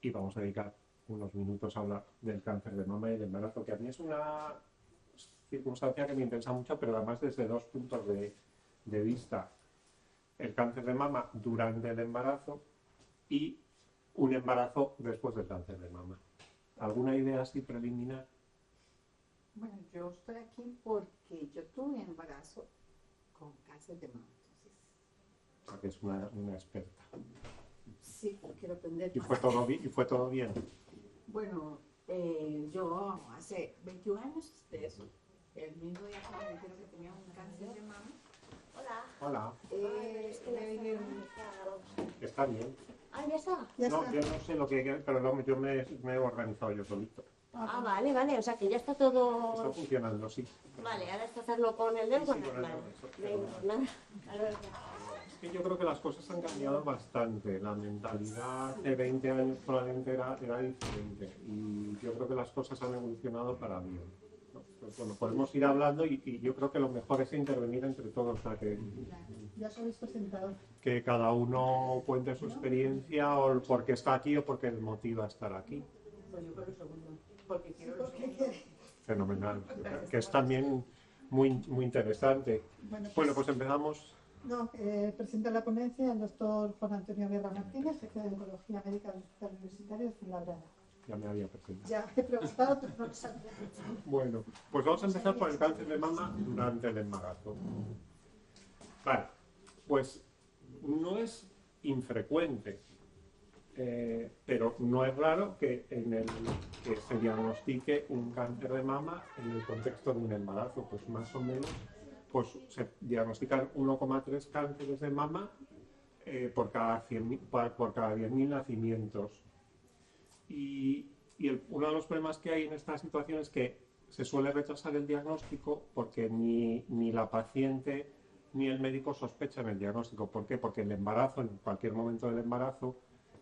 y vamos a dedicar unos minutos a hablar del cáncer de mama y el embarazo, que a mí es una circunstancia que me interesa mucho, pero además desde dos puntos de vista. El cáncer de mama durante el embarazo y un embarazo después del cáncer de mama. ¿Alguna idea así preliminar? Bueno, yo estoy aquí porque yo tuve embarazo con cáncer de mama. Entonces, Porque es una experta. sí, quiero aprender ¿Y más. fue todo bien? Bueno, yo hace 21 años de eso, el mismo día que me dijeron que tenía un cáncer de mama. Hola. Me vinieron. Está bien. Ah, ya está. Ya No, está. yo no sé lo que... Pero no, yo me he organizado yo solito. Ah, vale, vale. O sea que ya está Está todo. funcionando, sí. Vale, ahora es hacerlo con el dedo. Sí, con el Vale. dedo, eso. Venga, nada. A ver. Es que yo creo que las cosas han cambiado bastante. La mentalidad hace 20 años probablemente era diferente. Y yo creo que las cosas han evolucionado para bien, ¿no? Pues bueno, podemos ir hablando y yo creo que lo mejor es intervenir entre todos. O sea, Ya os habéis presentado. que cada uno cuente su experiencia o por qué está aquí o por qué le motiva estar aquí. Pues yo por el segundo. Porque quiero lo segundo. Fenomenal. Que es también muy, muy interesante. Bueno, pues empezamos. Presenta la ponencia el doctor Juan Antonio Guerra Martínez, jefe de Oncología Médica del Hospital Universitario de Fuenlabrada. Ya me había presentado. Ya he preguntado, pero no lo sabía. Bueno, pues vamos a empezar por el cáncer de mama durante el embarazo. Vale, pues no es infrecuente, pero no es raro que que se diagnostique un cáncer de mama en el contexto de un embarazo. Pues más o menos pues se diagnostican 1,3 cánceres de mama por cada 10.000 nacimientos. Y uno de los problemas que hay en esta situación es que se suele rechazar el diagnóstico porque ni la paciente ni el médico sospechan el diagnóstico. ¿Por qué? Porque el embarazo, en cualquier momento del embarazo,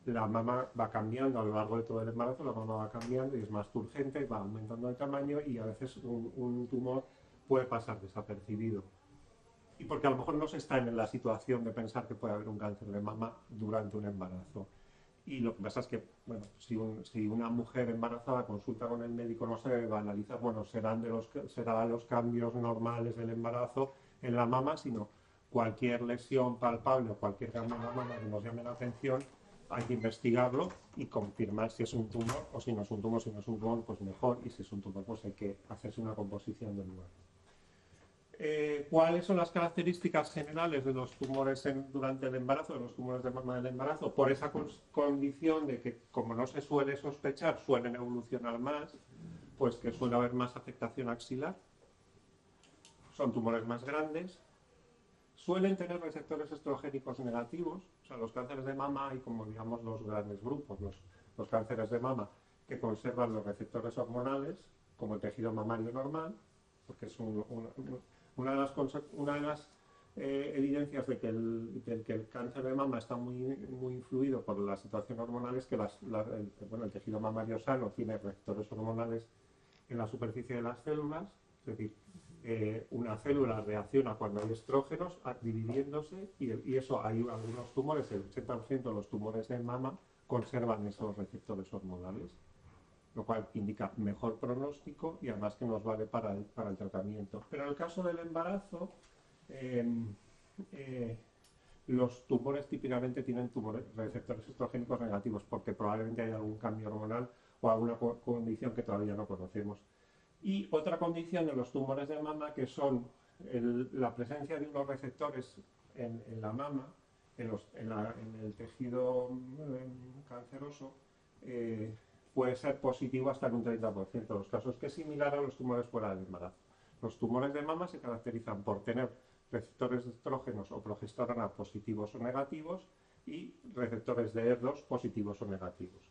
la mama va cambiando a lo largo de todo el embarazo, la mama va cambiando y es más turgente, va aumentando el tamaño y a veces un tumor puede pasar desapercibido. Y porque a lo mejor no se está en la situación de pensar que puede haber un cáncer de mama durante un embarazo. Y lo que pasa es que, bueno, si una mujer embarazada consulta con el médico, no se va a analizar, bueno, serán los cambios normales del embarazo en la mama, sino cualquier lesión palpable o cualquier cambio en la mama que nos llame la atención, hay que investigarlo y confirmar si es un tumor o si no es un tumor. Si no es un tumor, pues mejor, y si es un tumor, pues hay que hacerse una composición del lugar. ¿Cuáles son las características generales de los tumores durante el embarazo, de los tumores de mama del embarazo? Por esa condición de que, como no se suele sospechar, suelen evolucionar más, pues que suele haber más afectación axilar, son tumores más grandes, suelen tener receptores estrogénicos negativos. O sea, los cánceres de mama hay como, digamos, dos grandes grupos, los cánceres de mama que conservan los receptores hormonales, como el tejido mamario normal, porque es una de las evidencias de que el cáncer de mama está muy influido por la situación hormonal es que el tejido mamario sano tiene receptores hormonales en la superficie de las células, es decir, una célula reacciona cuando hay estrógenos dividiéndose y eso hay algunos tumores, el 80% de los tumores de mama conservan esos receptores hormonales, lo cual indica mejor pronóstico y además que nos vale para el tratamiento. Pero en el caso del embarazo, los tumores típicamente tienen receptores estrogénicos negativos porque probablemente hay algún cambio hormonal o alguna condición que todavía no conocemos. Y otra condición de los tumores de mama que son la presencia de unos receptores en la mama, en el tejido canceroso, puede ser positivo hasta en un 30% de los casos, que es similar a los tumores fuera del embarazo. Los tumores de mama se caracterizan por tener receptores de estrógenos o progesterona positivos o negativos y receptores de ER2 positivos o negativos.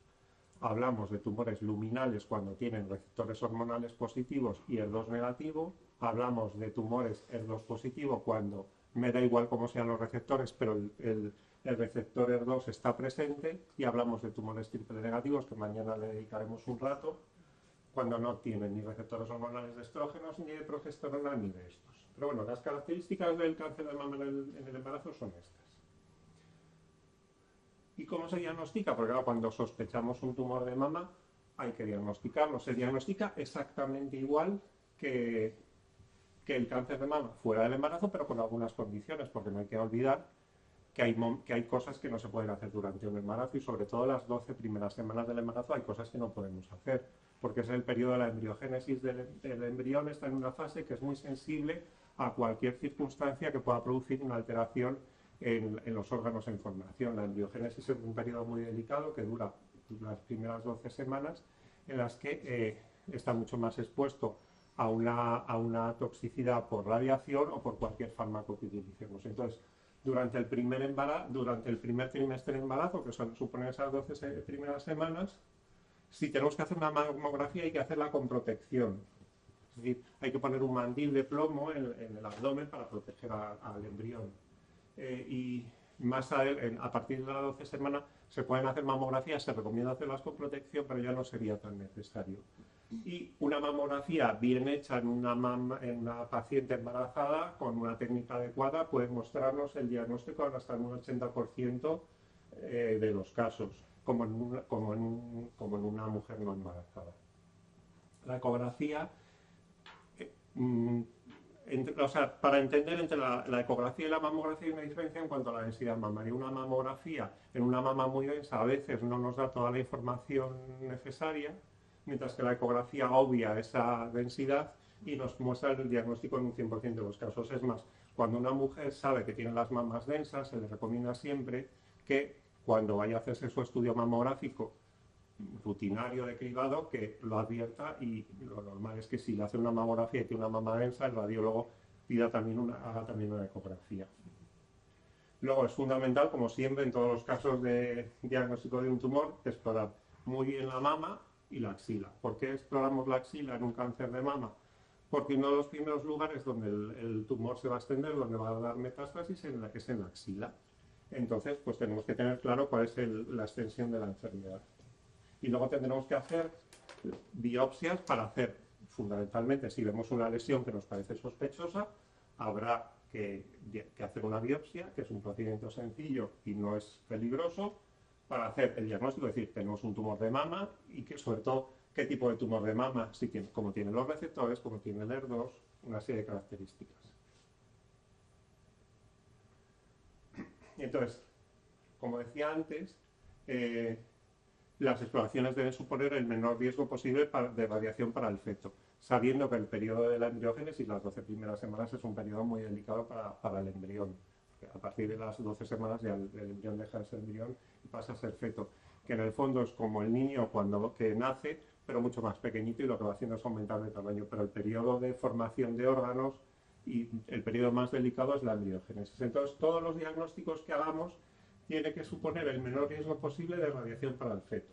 Hablamos de tumores luminales cuando tienen receptores hormonales positivos y ER2 negativo. Hablamos de tumores ER2 positivo cuando me da igual cómo sean los receptores, pero el receptor ER2 está presente, y hablamos de tumores triple negativos, que mañana le dedicaremos un rato, cuando no tienen ni receptores hormonales de estrógenos, ni de progesterona, ni de estos. Pero bueno, las características del cáncer de mama en el embarazo son estas. Y como cómo se diagnostica? Porque claro, cuando sospechamos un tumor de mama hay que diagnosticarlo. Se diagnostica exactamente igual que, que el cáncer de mama fuera del embarazo, pero con algunas condiciones, porque no hay que olvidar que hay cosas que no se pueden hacer durante un embarazo y sobre todo las 12 primeras semanas del embarazo hay cosas que no podemos hacer, porque es el periodo de la embriogénesis del embrión, está en una fase que es muy sensible a cualquier circunstancia que pueda producir una alteración en los órganos en formación. La embriogénesis es un periodo muy delicado que dura las primeras 12 semanas en las que está mucho más expuesto a una toxicidad por radiación o por cualquier fármaco que utilicemos. Entonces, durante el primer trimestre de embarazo, que suponen esas 12 primeras semanas, si tenemos que hacer una mamografía hay que hacerla con protección. Es decir, hay que poner un mandil de plomo en el abdomen para proteger al embrión. Y más a partir de las 12 semanas se pueden hacer mamografías, se recomienda hacerlas con protección, pero ya no sería tan necesario. Y una mamografía bien hecha en una paciente embarazada con una técnica adecuada puede mostrarnos el diagnóstico hasta en un 80% de los casos, como en una mujer no embarazada. La ecografía, para entender entre la ecografía y la mamografía hay una diferencia en cuanto a la densidad mamaria. Una mamografía en una mama muy densa a veces no nos da toda la información necesaria, mientras que la ecografía obvia esa densidad y nos muestra el diagnóstico en un 100% de los casos. Es más, cuando una mujer sabe que tiene las mamas densas, se le recomienda siempre que cuando vaya a hacerse su estudio mamográfico rutinario de cribado, que lo advierta, y lo normal es que si le hace una mamografía y tiene una mama densa, el radiólogo haga también una ecografía. Luego es fundamental, como siempre en todos los casos de diagnóstico de un tumor, explorar muy bien la mama y la axila. ¿Por qué exploramos la axila en un cáncer de mama? Porque uno de los primeros lugares donde el tumor se va a extender, donde va a dar metástasis, es en la axila. Entonces, pues tenemos que tener claro cuál es la extensión de la enfermedad. Y luego tendremos que hacer biopsias para hacer, fundamentalmente, si vemos una lesión que nos parece sospechosa, habrá que hacer una biopsia, que es un procedimiento sencillo y no es peligroso, para hacer el diagnóstico, es decir, tenemos un tumor de mama y que sobre todo qué tipo de tumor de mama, cómo tiene los receptores, cómo tiene el ER2, una serie de características. Entonces, como decía antes, las exploraciones deben suponer el menor riesgo posible de radiación para el feto, sabiendo que el periodo de la embriogénesis, las 12 primeras semanas, es un periodo muy delicado para el embrión. A partir de las 12 semanas ya el embrión deja de ser embrión y pasa a ser feto, que en el fondo es como el niño que nace, pero mucho más pequeñito, y lo que va haciendo es aumentar de tamaño. Pero el periodo de formación de órganos y el periodo más delicado es la embriogénesis. Entonces, todos los diagnósticos que hagamos tiene que suponer el menor riesgo posible de radiación para el feto.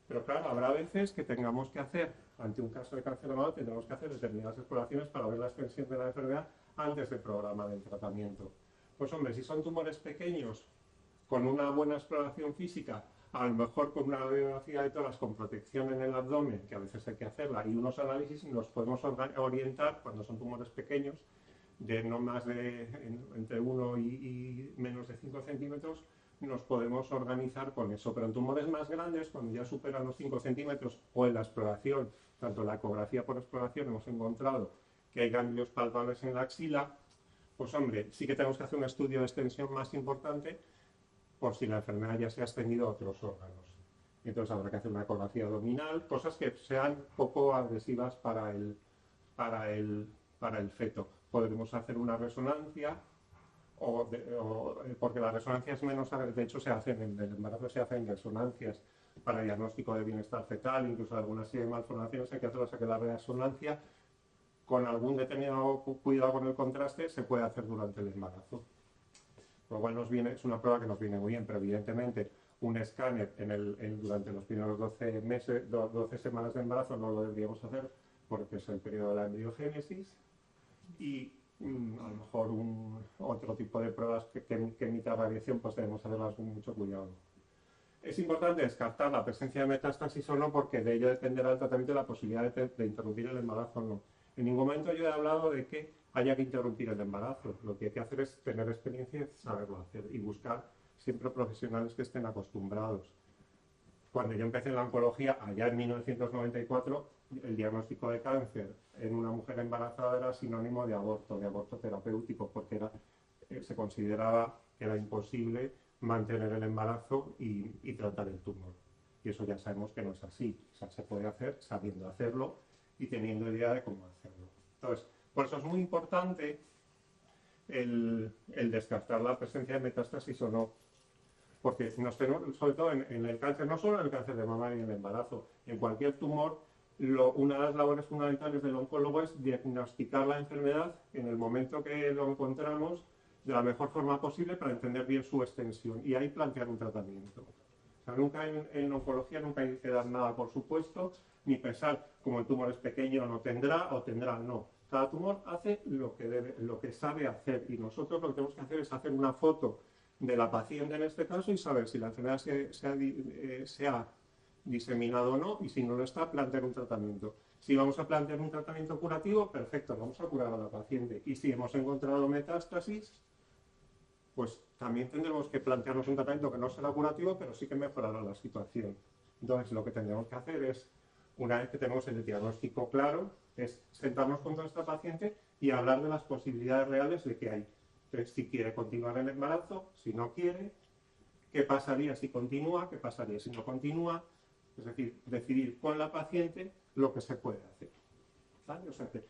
Pero claro, habrá veces que tengamos que hacer, ante un caso de cáncer de mama, tendremos que hacer determinadas exploraciones para ver la extensión de la enfermedad antes del programa del tratamiento. Pues hombre, si son tumores pequeños, con una buena exploración física, a lo mejor con una radiografía de toras con protección en el abdomen, que a veces hay que hacerla, y unos análisis, nos podemos orientar, cuando son tumores pequeños, de no más de entre 1 y menos de 5 centímetros, nos podemos organizar con eso. Pero en tumores más grandes, cuando ya superan los 5 centímetros, o en la exploración, tanto en la ecografía por exploración, hemos encontrado que hay ganglios palpables en la axila, pues hombre, sí que tenemos que hacer un estudio de extensión más importante por si la enfermedad ya se ha extendido a otros órganos. Entonces habrá que hacer una ecografía abdominal, cosas que sean poco agresivas para el feto. Podremos hacer una resonancia, porque la resonancia es menos, de hecho en el embarazo se hacen resonancias para diagnóstico de bienestar fetal, incluso algunas serie de malformaciones hay que hacerlas, a que la resonancia, con algún determinado cuidado con el contraste, se puede hacer durante el embarazo. Por lo cual es una prueba que nos viene muy bien, pero evidentemente un escáner durante los primeros 12 semanas de embarazo no lo deberíamos hacer porque es el periodo de la embriogénesis, y a lo mejor otro tipo de pruebas que emita radiación, pues debemos hacerlas con mucho cuidado. Es importante descartar la presencia de metástasis o no, porque de ello dependerá el tratamiento y la posibilidad de interrumpir el embarazo o no. En ningún momento yo he hablado de que haya que interrumpir el embarazo. Lo que hay que hacer es tener experiencia y saberlo hacer y buscar siempre profesionales que estén acostumbrados. Cuando yo empecé en la oncología, allá en 1994, el diagnóstico de cáncer en una mujer embarazada era sinónimo de aborto terapéutico, porque se consideraba que era imposible mantener el embarazo y tratar el tumor. Y eso ya sabemos que no es así. O sea, se puede hacer sabiendo hacerlo y teniendo idea de cómo hacerlo. Entonces, por eso es muy importante el descartar la presencia de metástasis o no. Porque sobre todo en el cáncer, no solo en el cáncer de mama ni en el embarazo, en cualquier tumor, una de las labores fundamentales del oncólogo es diagnosticar la enfermedad en el momento que lo encontramos de la mejor forma posible para entender bien su extensión y ahí plantear un tratamiento. O sea, nunca en oncología nunca hay que dar nada por supuesto, ni pensar como el tumor es pequeño no tendrá o tendrá, no. Cada tumor hace lo que sabe hacer y nosotros lo que tenemos que hacer es hacer una foto de la paciente en este caso y saber si la enfermedad se ha diseminado o no y si no lo está, plantear un tratamiento. Si vamos a plantear un tratamiento curativo, perfecto, vamos a curar a la paciente. Y si hemos encontrado metástasis, pues también tendremos que plantearnos un tratamiento que no será curativo, pero sí que mejorará la situación. Entonces, lo que tendremos que hacer es, una vez que tenemos el diagnóstico claro, es sentarnos con nuestra paciente y hablar de las posibilidades reales de que hay. Entonces, si quiere continuar el embarazo, si no quiere, qué pasaría si continúa, qué pasaría si no continúa, es decir, decidir con la paciente lo que se puede hacer. ¿Vale? O sea, que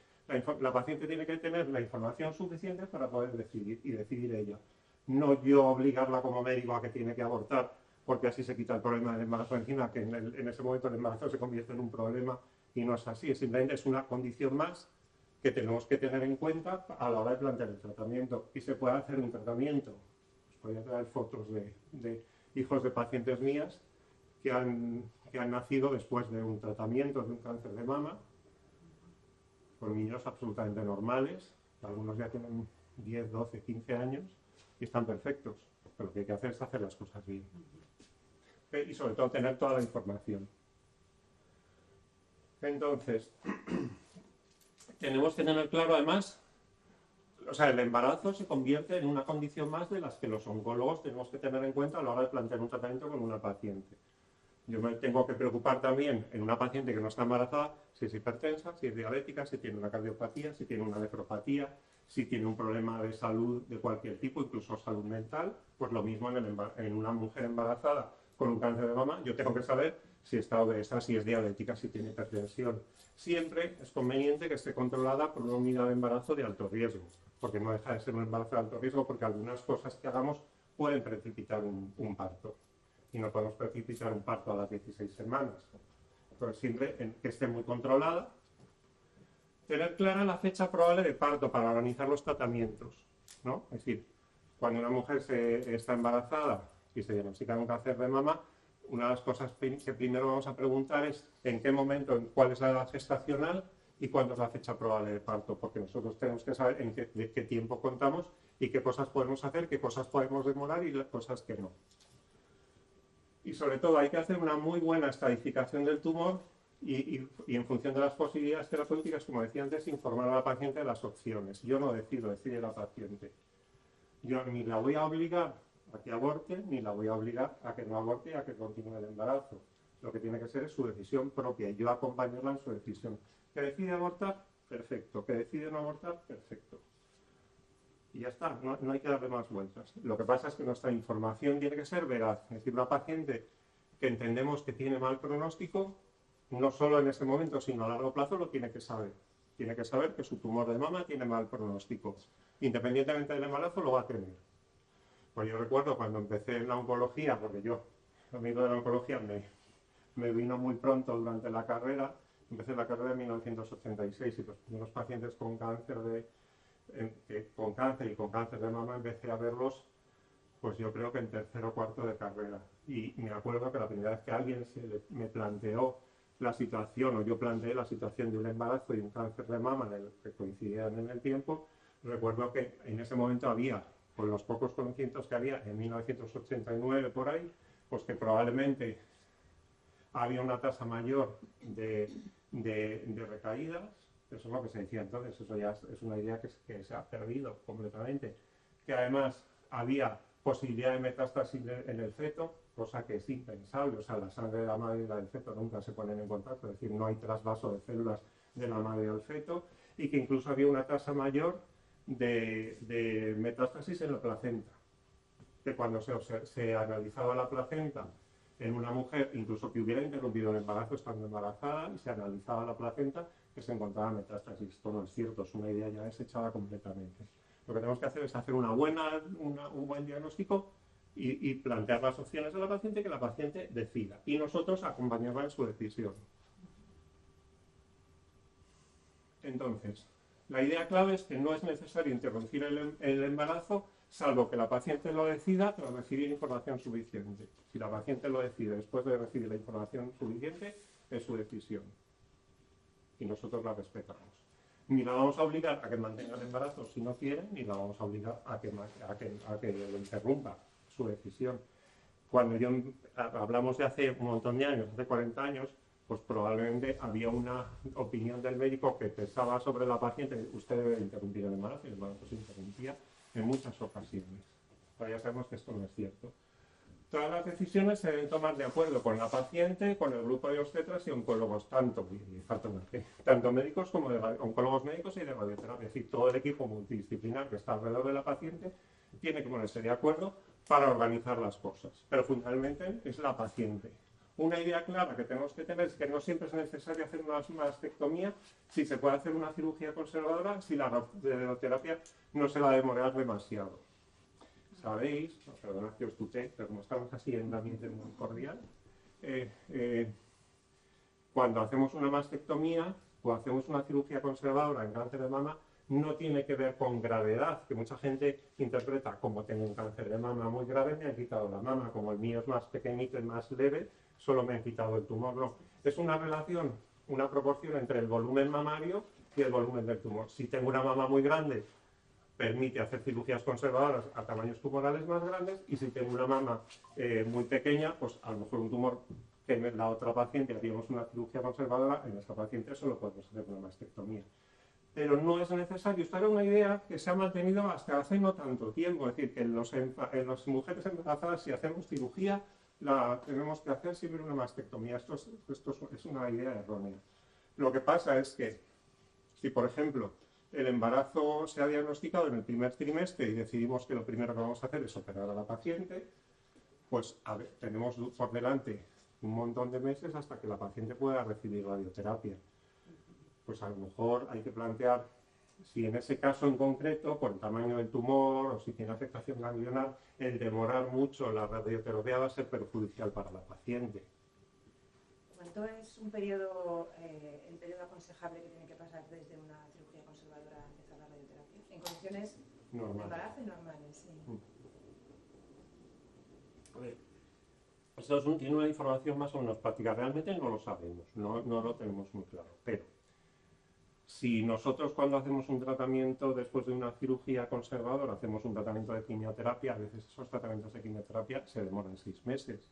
la paciente tiene que tener la información suficiente para poder decidir y decidir ella. No yo obligarla como médico a que tiene que abortar, porque así se quita el problema del embarazo encima, que en ese momento el embarazo se convierte en un problema y no es así, simplemente es una condición más que tenemos que tener en cuenta a la hora de plantear el tratamiento. Y se puede hacer un tratamiento. Os voy a traer fotos de hijos de pacientes mías que han nacido después de un tratamiento de un cáncer de mama, con niños absolutamente normales, algunos ya tienen 10, 12, 15 años y están perfectos. Pero lo que hay que hacer es hacer las cosas bien. Y sobre todo tener toda la información. Entonces, tenemos que tener claro además, o sea, el embarazo se convierte en una condición más de las que los oncólogos tenemos que tener en cuenta a la hora de plantear un tratamiento con una paciente. Yo me tengo que preocupar también en una paciente que no está embarazada si es hipertensa, si es diabética, si tiene una cardiopatía, si tiene una nefropatía, si tiene un problema de salud de cualquier tipo, incluso salud mental. Pues lo mismo en una mujer embarazada con un cáncer de mama, yo tengo que saber si está obesa, si es diabética, si tiene hipertensión. Siempre es conveniente que esté controlada por una unidad de embarazo de alto riesgo, porque no deja de ser un embarazo de alto riesgo, porque algunas cosas que hagamos pueden precipitar un parto. Y no podemos precipitar un parto a las 16 semanas. Entonces, siempre que esté muy controlada. Tener clara la fecha probable de parto para organizar los tratamientos, ¿no? Es decir, cuando una mujer está embarazada y se diagnostica un cáncer de mama, una de las cosas que primero vamos a preguntar es en qué momento, cuál es la edad gestacional y cuándo es la fecha probable de parto, porque nosotros tenemos que saber de qué tiempo contamos y qué cosas podemos hacer, qué cosas podemos demorar y las cosas que no. Y sobre todo hay que hacer una muy buena estadificación del tumor y en función de las posibilidades terapéuticas, como decía antes, informar a la paciente de las opciones. Yo no decido, decide la paciente. Yo ni la voy a obligar a que aborte, ni la voy a obligar a que no aborte y a que continúe el embarazo. Lo que tiene que ser es su decisión propia y yo acompañarla en su decisión. ¿Que decide abortar? Perfecto. ¿Que decide no abortar? Perfecto. Y ya está, no hay que darle más vueltas. Lo que pasa es que nuestra información tiene que ser veraz. Es decir, una paciente que entendemos que tiene mal pronóstico, no solo en ese momento, sino a largo plazo, lo tiene que saber. Tiene que saber que su tumor de mama tiene mal pronóstico. Independientemente del embarazo, lo va a tener. Pues yo recuerdo cuando empecé en la oncología, porque a mí lo de la oncología me vino muy pronto durante la carrera. Empecé la carrera en 1986 y los primeros pacientes con cáncer y con cáncer de mama empecé a verlos, pues yo creo que en tercero o cuarto de carrera. Y me acuerdo que la primera vez que alguien me planteó la situación, o yo planteé la situación de un embarazo y un cáncer de mama que coincidían en el tiempo, recuerdo que en ese momento había, con los pocos conocimientos que había en 1989 por ahí, pues que probablemente había una tasa mayor de recaídas. Eso es lo que se decía entonces, eso ya es una idea que se ha perdido completamente. Que además había posibilidad de metástasis en el feto, cosa que es impensable, o sea, la sangre de la madre y la del feto nunca se ponen en contacto, es decir, no hay trasvaso de células de la madre al feto, y que incluso había una tasa mayor de metástasis en la placenta, que cuando se analizaba la placenta en una mujer, incluso que hubiera interrumpido el embarazo estando embarazada, y se analizaba la placenta, que se encontraba metástasis. Esto no es cierto, es una idea ya desechada completamente. Lo que tenemos que hacer es hacer un buen diagnóstico y plantear las opciones a la paciente, que la paciente decida, y nosotros acompañarla en su decisión. Entonces, la idea clave es que no es necesario interrumpir el embarazo, salvo que la paciente lo decida tras recibir información suficiente. Si la paciente lo decide después de recibir la información suficiente, es su decisión. Y nosotros la respetamos. Ni la vamos a obligar a que mantenga el embarazo si no quiere, ni la vamos a obligar a que lo interrumpa, su decisión. Cuando hablamos de hace un montón de años, hace 40 años, pues probablemente había una opinión del médico que pensaba sobre la paciente: usted debe interrumpir el embarazo, y el embarazo se interrumpía en muchas ocasiones. Pero ya sabemos que esto no es cierto. Todas las decisiones se deben tomar de acuerdo con la paciente, con el grupo de obstetras y oncólogos, tanto médicos como de oncólogos médicos y de radioterapia. Es decir, todo el equipo multidisciplinar que está alrededor de la paciente tiene que ponerse de acuerdo para organizar las cosas. Pero fundamentalmente es la paciente. Una idea clara que tenemos que tener es que no siempre es necesario hacer una mastectomía, si se puede hacer una cirugía conservadora, si la radioterapia no se va a demorar demasiado. Sabéis, perdonad que os tutee, pero como estamos así en un ambiente muy cordial, cuando hacemos una mastectomía o hacemos una cirugía conservadora en cáncer de mama, no tiene que ver con gravedad, que mucha gente interpreta: como tengo un cáncer de mama muy grave, me han quitado la mama; como el mío es más pequeñito y más leve, solo me han quitado el tumor. No, es una relación, una proporción entre el volumen mamario y el volumen del tumor. Si tengo una mama muy grande, permite hacer cirugías conservadoras a tamaños tumorales más grandes, y si tengo una mama muy pequeña, pues a lo mejor un tumor que en la otra paciente haríamos una cirugía conservadora, en esta paciente solo podemos hacer una mastectomía. Pero no es necesario. Esta era una idea que se ha mantenido hasta hace no tanto tiempo, es decir, que en las mujeres embarazadas, si hacemos cirugía, la tenemos que hacer siempre una mastectomía. Esto es una idea errónea. Lo que pasa es que si, por ejemplo, el embarazo se ha diagnosticado en el primer trimestre y decidimos que lo primero que vamos a hacer es operar a la paciente, pues tenemos por delante un montón de meses hasta que la paciente pueda recibir radioterapia. Pues a lo mejor hay que plantear si en ese caso en concreto, por el tamaño del tumor o si tiene afectación ganglionar, el demorar mucho la radioterapia va a ser perjudicial para la paciente. ¿Cuánto es el periodo aconsejable que tiene que pasar desde una cirugía conservadora a empezar la radioterapia? En condiciones de embarazo y normales, sí. A ver, esto tiene una información más o menos práctica. Realmente no lo sabemos, no lo tenemos muy claro. Pero si nosotros, cuando hacemos un tratamiento después de una cirugía conservadora, hacemos un tratamiento de quimioterapia, a veces esos tratamientos de quimioterapia se demoran 6 meses.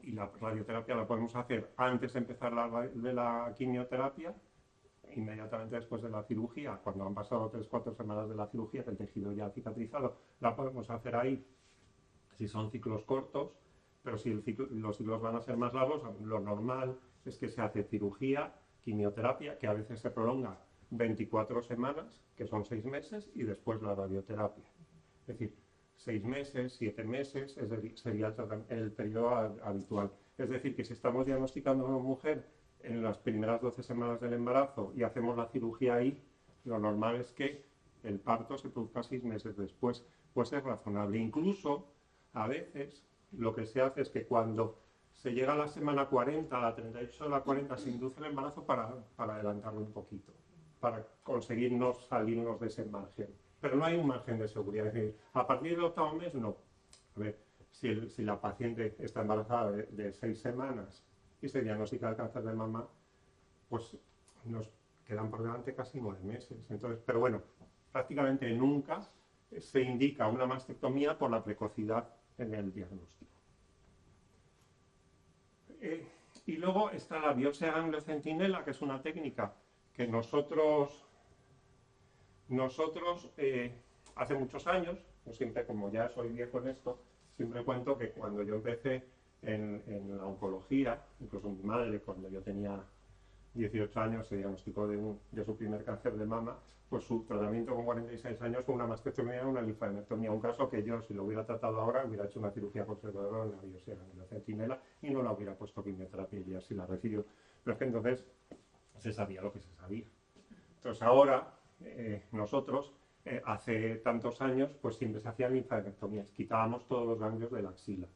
Y la radioterapia la podemos hacer antes de empezar la quimioterapia, inmediatamente después de la cirugía, cuando han pasado 3-4 semanas de la cirugía, que el tejido ya ha cicatrizado, la podemos hacer ahí, si son ciclos cortos. Pero si los ciclos van a ser más largos, lo normal es que se hace cirugía, quimioterapia, que a veces se prolonga 24 semanas, que son 6 meses, y después la radioterapia. Es decir, 6 meses, 7 meses, sería el periodo habitual. Es decir, que si estamos diagnosticando a una mujer en las primeras 12 semanas del embarazo y hacemos la cirugía ahí, lo normal es que el parto se produzca 6 meses después. Pues es razonable. Incluso, a veces, lo que se hace es que cuando se llega a la semana 40, a la 38 o la 40, se induce el embarazo para adelantarlo un poquito, para conseguir no salirnos de ese margen. Pero no hay un margen de seguridad. Es decir, a partir del 8º mes, no. A ver, si la paciente está embarazada de 6 semanas y se diagnostica el cáncer de mama, pues nos quedan por delante casi 9 meses. Entonces, pero bueno, prácticamente nunca se indica una mastectomía por la precocidad en el diagnóstico. Y luego está la biopsia gangliocentinela, que es una técnica que nosotros hace muchos años, Yo siempre, como ya soy viejo en esto, siempre cuento que cuando yo empecé en la oncología, incluso mi madre, cuando yo tenía 18 años, se diagnosticó de su primer cáncer de mama, pues su tratamiento con 46 años fue una mastectomía y una linfadenectomía. Un caso que yo, si lo hubiera tratado ahora, hubiera hecho una cirugía conservadora en la biopsia de la centinela y no la hubiera puesto quimioterapia y así la recibió. Pero es que entonces se sabía lo que se sabía. Entonces ahora, nosotros, hace tantos años, pues siempre se hacían linfadenectomías. Quitábamos todos los ganglios de la axila.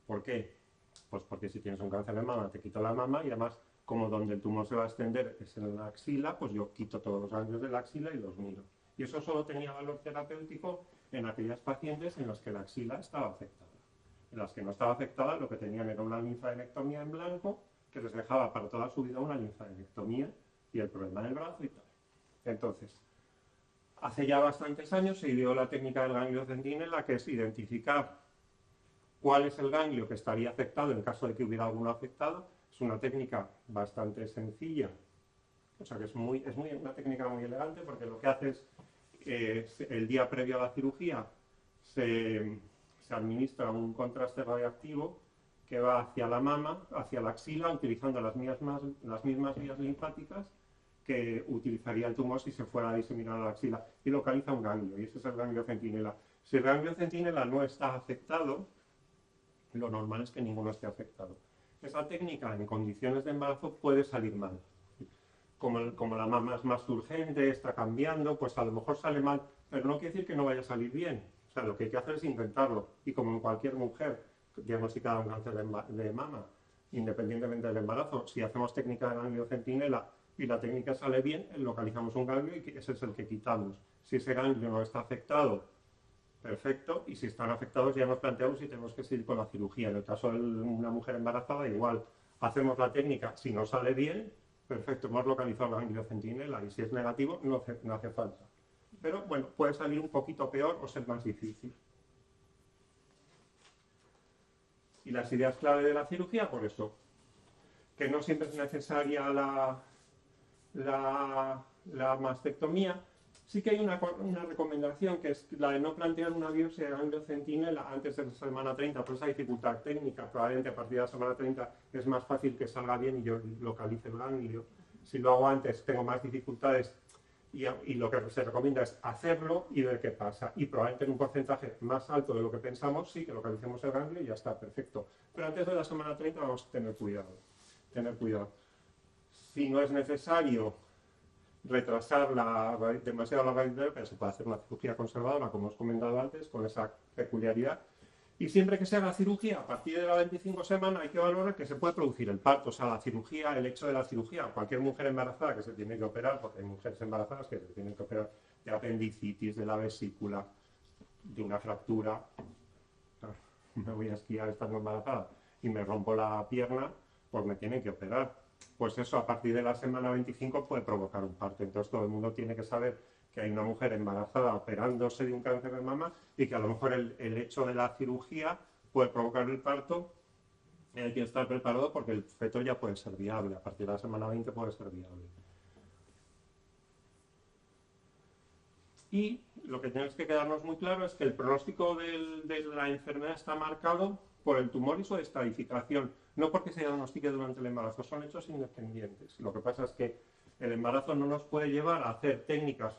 ¿Por qué? Pues porque si tienes un cáncer de mama, te quito la mama y además, como donde el tumor se va a extender es en la axila, pues yo quito todos los ganglios de la axila y los miro. Y eso solo tenía valor terapéutico en aquellas pacientes en las que la axila estaba afectada. En las que no estaba afectada, lo que tenían era una linfadenectomía en blanco, que les dejaba para toda su vida una linfadenectomía y el problema del brazo y tal. Entonces, hace ya bastantes años se ideó la técnica del ganglio centinela, que es identificar cuál es el ganglio que estaría afectado en caso de que hubiera alguno afectado. Es una técnica bastante sencilla, o sea que es una técnica muy elegante, porque lo que hace es el día previo a la cirugía se administra un contraste radioactivo que va hacia la mama, hacia la axila, utilizando las mismas vías linfáticas que utilizaría el tumor si se fuera a diseminar a la axila, y localiza un ganglio, y ese es el ganglio centinela. Si el ganglio centinela no está afectado, lo normal es que ninguno esté afectado. Esa técnica en condiciones de embarazo puede salir mal. Como la mama es más urgente, está cambiando, pues a lo mejor sale mal, pero no quiere decir que no vaya a salir bien. O sea, lo que hay que hacer es intentarlo. Y como en cualquier mujer diagnosticada un cáncer de mama, independientemente del embarazo, si hacemos técnica de ganglio centinela y la técnica sale bien, localizamos un ganglio y ese es el que quitamos. Si ese ganglio no está afectado, perfecto, y si están afectados ya nos planteamos si tenemos que seguir con la cirugía. En el caso de una mujer embarazada, igual, hacemos la técnica, si no sale bien, perfecto, hemos localizado el ganglio centinela, y si es negativo, no hace falta. Pero bueno, puede salir un poquito peor o ser más difícil. Y las ideas clave de la cirugía, por eso, que no siempre es necesaria la mastectomía. Sí que hay una recomendación, que es la de no plantear una biopsia de ganglio centinela antes de la semana 30, por esa dificultad técnica. Probablemente a partir de la semana 30 es más fácil que salga bien y yo localice el ganglio. Si lo hago antes tengo más dificultades, y lo que se recomienda es hacerlo y ver qué pasa. Y probablemente en un porcentaje más alto de lo que pensamos, sí que localicemos el ganglio y ya está, perfecto. Pero antes de la semana 30 vamos a tener cuidado. Si no es necesario retrasar demasiado la radioterapia, se puede hacer una cirugía conservadora, como os he comentado antes, con esa peculiaridad. Y siempre que se haga cirugía, a partir de la 25 semana, hay que valorar que se puede producir el parto. O sea, la cirugía, el hecho de la cirugía, cualquier mujer embarazada que se tiene que operar, porque hay mujeres embarazadas que se tienen que operar de apendicitis, de la vesícula, de una fractura. Me voy a esquiar estando embarazada y me rompo la pierna, pues me tienen que operar. Pues eso, a partir de la semana 25 puede provocar un parto. Entonces todo el mundo tiene que saber que hay una mujer embarazada operándose de un cáncer de mama y que a lo mejor el hecho de la cirugía puede provocar el parto. Y hay que estar preparado porque el feto ya puede ser viable. A partir de la semana 20 puede ser viable. Y lo que tenemos que quedarnos muy claro es que el pronóstico de la enfermedad está marcado por el tumor y su estadificación, no porque se diagnostique durante el embarazo, son hechos independientes. Lo que pasa es que el embarazo no nos puede llevar a hacer técnicas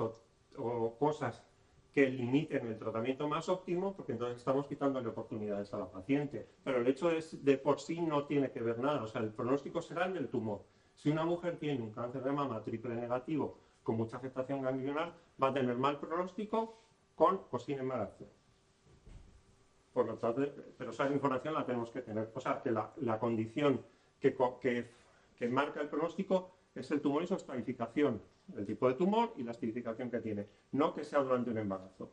o cosas que limiten el tratamiento más óptimo, porque entonces estamos quitándole oportunidades a la paciente. Pero el hecho de por sí no tiene que ver nada, o sea, el pronóstico será el del tumor. Si una mujer tiene un cáncer de mama triple negativo con mucha afectación ganglionar, va a tener mal pronóstico con o sin embarazo. Por lo tanto, pero esa información la tenemos que tener. O sea, que la condición que marca el pronóstico es el tumor y su estratificación, el tipo de tumor y la estratificación que tiene, no que sea durante un embarazo.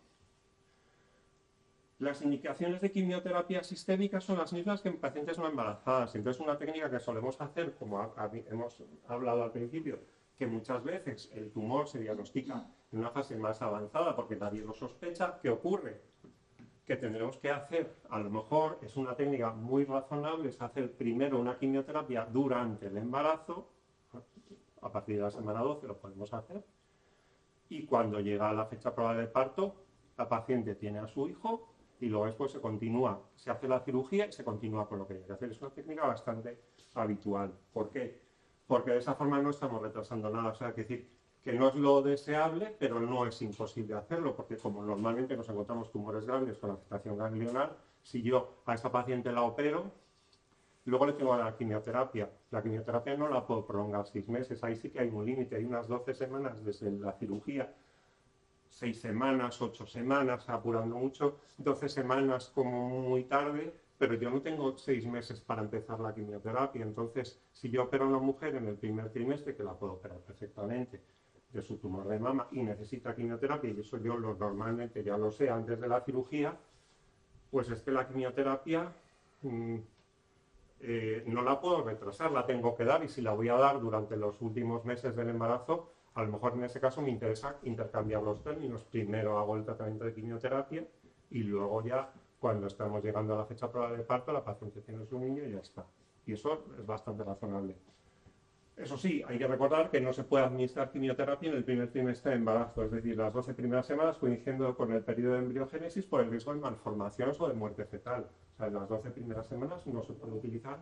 Las indicaciones de quimioterapia sistémica son las mismas que en pacientes no embarazadas. Entonces, una técnica que solemos hacer, como hemos hablado al principio, que muchas veces el tumor se diagnostica en una fase más avanzada porque nadie lo sospecha. ¿Qué ocurre? Que tendremos que hacer, a lo mejor es una técnica muy razonable, es hacer primero una quimioterapia durante el embarazo, a partir de la semana 12 lo podemos hacer, y cuando llega la fecha probable de parto, la paciente tiene a su hijo y luego después se continúa, se hace la cirugía y se continúa con lo que hay que hacer. Es una técnica bastante habitual. ¿Por qué? Porque de esa forma no estamos retrasando nada. O sea, hay que decir que no es lo deseable, pero no es imposible hacerlo, porque como normalmente nos encontramos tumores grandes con afectación ganglionar, si yo a esa paciente la opero, luego le tengo que dar quimioterapia. La quimioterapia no la puedo prolongar 6 meses, ahí sí que hay un límite, hay unas 12 semanas desde la cirugía, 6 semanas, 8 semanas, apurando mucho, 12 semanas como muy tarde, pero yo no tengo 6 meses para empezar la quimioterapia. Entonces, si yo opero a una mujer en el primer trimestre, que la puedo operar perfectamente, de su tumor de mama y necesita quimioterapia, y eso yo normalmente ya lo sé antes de la cirugía, pues es que la quimioterapia no la puedo retrasar, la tengo que dar, y si la voy a dar durante los últimos meses del embarazo, a lo mejor en ese caso me interesa intercambiar los términos. Primero hago el tratamiento de quimioterapia y luego ya, cuando estamos llegando a la fecha probable de parto, la paciente tiene su niño y ya está. Y eso es bastante razonable. Eso sí, hay que recordar que no se puede administrar quimioterapia en el primer trimestre de embarazo, es decir, las 12 primeras semanas coincidiendo con el periodo de embriogénesis por el riesgo de malformaciones o de muerte fetal. O sea, en las 12 primeras semanas no se puede utilizar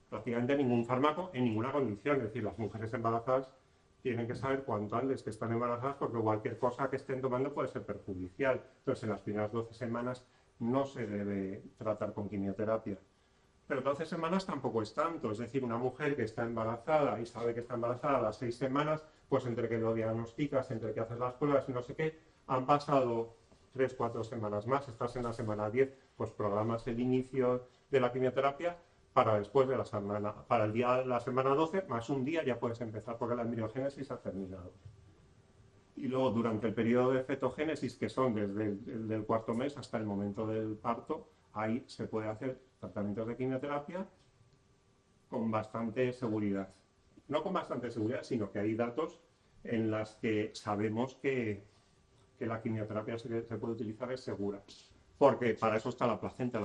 prácticamente ningún fármaco en ninguna condición. Es decir, las mujeres embarazadas tienen que saber cuánto antes que están embarazadas, porque cualquier cosa que estén tomando puede ser perjudicial. Entonces, en las primeras 12 semanas no se debe tratar con quimioterapia. Pero 12 semanas tampoco es tanto, es decir, una mujer que está embarazada y sabe que está embarazada a las 6 semanas, pues entre que lo diagnosticas, entre que haces las pruebas y no sé qué, han pasado 3, 4 semanas más, estás en la semana 10, pues programas el inicio de la quimioterapia para después de la semana, para el día de la semana 12, más un día ya puedes empezar porque la embriogénesis ha terminado. Y luego durante el periodo de fetogénesis, que son desde el del cuarto mes hasta el momento del parto, ahí se puede hacer tratamientos de quimioterapia con bastante seguridad. No con bastante seguridad, sino que hay datos en las que sabemos que la quimioterapia se puede utilizar, es segura. Porque para eso está la placenta.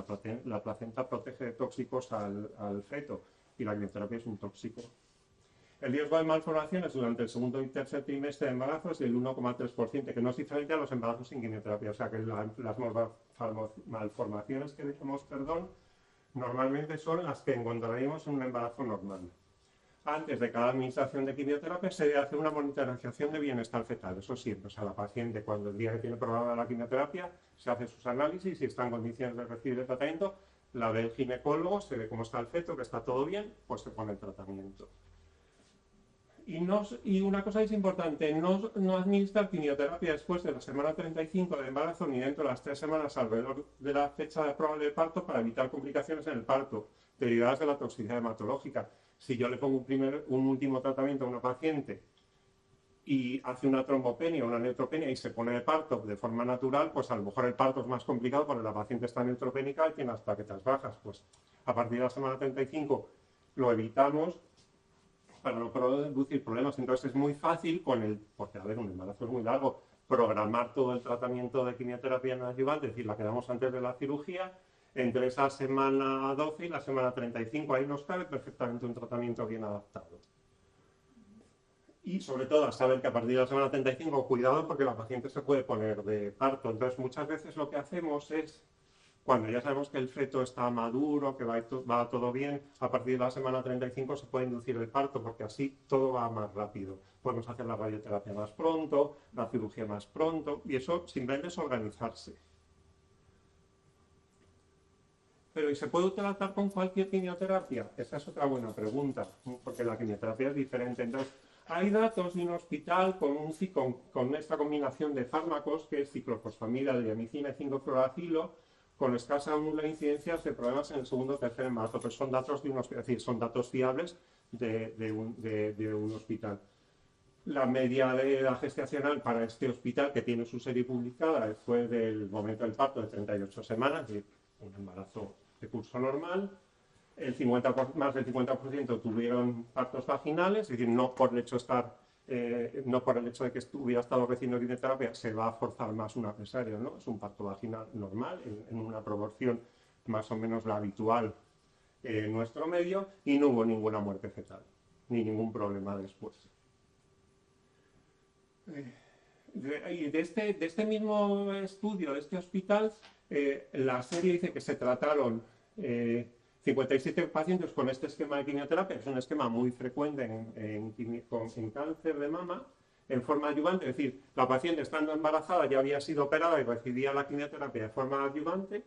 La placenta protege de tóxicos al feto y la quimioterapia es un tóxico. El riesgo de malformaciones durante el segundo y tercer trimestre de embarazo es del 1,3%, que no es diferente a los embarazos sin quimioterapia. O sea que las malformaciones que decimos, normalmente son las que encontraríamos en un embarazo normal. Antes de cada administración de quimioterapia se debe hacer una monitorización de bienestar fetal, eso siempre. O sea, la paciente, cuando el día que tiene programada la quimioterapia, se hace sus análisis y está en condiciones de recibir el tratamiento, la ve el ginecólogo, se ve cómo está el feto, que está todo bien, pues se pone el tratamiento. Y una cosa es importante, no administrar quimioterapia después de la semana 35 de embarazo ni dentro de las 3 semanas alrededor de la fecha de probable de parto para evitar complicaciones en el parto derivadas de la toxicidad hematológica. Si yo le pongo un último tratamiento a una paciente y hace una trombopenia o una neutropenia y se pone de parto de forma natural, pues a lo mejor el parto es más complicado porque la paciente está neutropénica y tiene las plaquetas bajas. Pues a partir de la semana 35 lo evitamos para no producir problemas. Entonces es muy fácil porque a ver, un embarazo es muy largo, programar todo el tratamiento de quimioterapia neoadyuvante, es decir, la que damos antes de la cirugía, entre esa semana 12 y la semana 35, ahí nos cabe perfectamente un tratamiento bien adaptado. Y sobre todo a saber que a partir de la semana 35, cuidado porque la paciente se puede poner de parto. Entonces muchas veces lo que hacemos es, cuando ya sabemos que el feto está maduro, que va todo bien, a partir de la semana 35 se puede inducir el parto porque así todo va más rápido. Podemos hacer la radioterapia más pronto, la cirugía más pronto, y eso simplemente es organizarse. Pero ¿y se puede tratar con cualquier quimioterapia? Esa es otra buena pregunta, porque la quimioterapia es diferente. Entonces, hay datos de un hospital con esta combinación de fármacos, que es ciclofosfamida, diamicina y 5-fluoracilo, con escasa o nula incidencia de problemas en el segundo o tercer embarazo. Pero son datos es decir, son datos fiables de un hospital. La media de edad gestacional para este hospital, que tiene su serie publicada, fue del momento del parto de 38 semanas, es decir, un embarazo de curso normal. Más del 50% tuvieron partos vaginales, es decir, no por el hecho de que hubiera estado recibiendo quimioterapia se va a forzar más una cesárea, ¿no? Es un parto vaginal normal, en una proporción más o menos la habitual en nuestro medio, y no hubo ninguna muerte fetal, ni ningún problema después. de este mismo estudio, de este hospital, la serie dice que se trataron 57 pacientes con este esquema de quimioterapia, que es un esquema muy frecuente en cáncer de mama, en forma adyuvante, es decir, la paciente estando embarazada ya había sido operada y recibía la quimioterapia de forma adyuvante,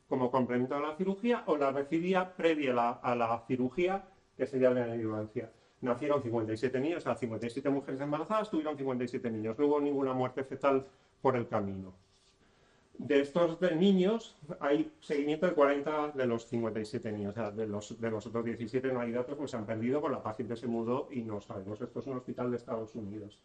como complemento a la cirugía, o la recibía previa a la cirugía, que sería la adyuvancia. Nacieron 57 niños, o sea, 57 mujeres embarazadas, tuvieron 57 niños. No hubo ninguna muerte fetal por el camino. De estos niños hay seguimiento de 40 de los 57 niños, o sea, de los otros 17 no hay datos, pues se han perdido, pues la paciente se mudó y no sabemos. Esto es un hospital de Estados Unidos.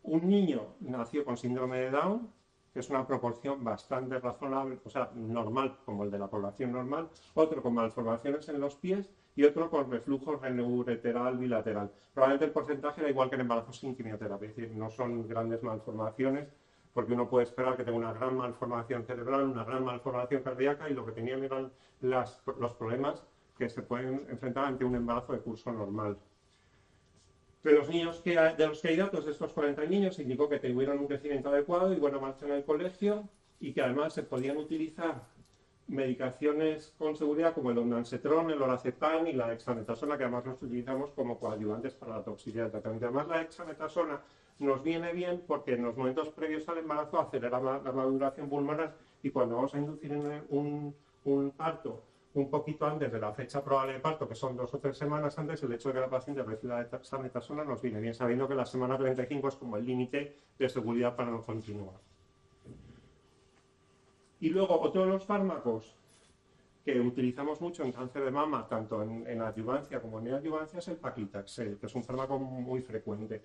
Un niño nació con síndrome de Down, que es una proporción bastante razonable, o sea, normal, como el de la población normal, otro con malformaciones en los pies y otro con reflujo renoureteral bilateral. Probablemente el porcentaje era igual que en embarazos sin quimioterapia, es decir, no son grandes malformaciones, porque uno puede esperar que tenga una gran malformación cerebral, una gran malformación cardíaca, y lo que tenían eran los problemas que se pueden enfrentar ante un embarazo de curso normal. De los niños de los que hay datos, de estos 40 niños, se indicó que tuvieron un crecimiento adecuado y buena marcha en el colegio, y que además se podían utilizar medicaciones con seguridad como el ondansetron, el lorazepam y la dexametasona, que además los utilizamos como coadyuvantes para la toxicidad del tratamiento. Además, la dexametasona nos viene bien porque en los momentos previos al embarazo acelera la maduración pulmonar, y cuando vamos a inducir un parto un poquito antes de la fecha probable de parto, que son 2 o 3 semanas antes, el hecho de que la paciente reciba la dexametasona nos viene bien, sabiendo que la semana 35 es como el límite de seguridad para no continuar. Y luego, otro de los fármacos que utilizamos mucho en cáncer de mama, tanto en adyuvancia como en neoadyuvancia, es el paclitaxel, que es un fármaco muy frecuente.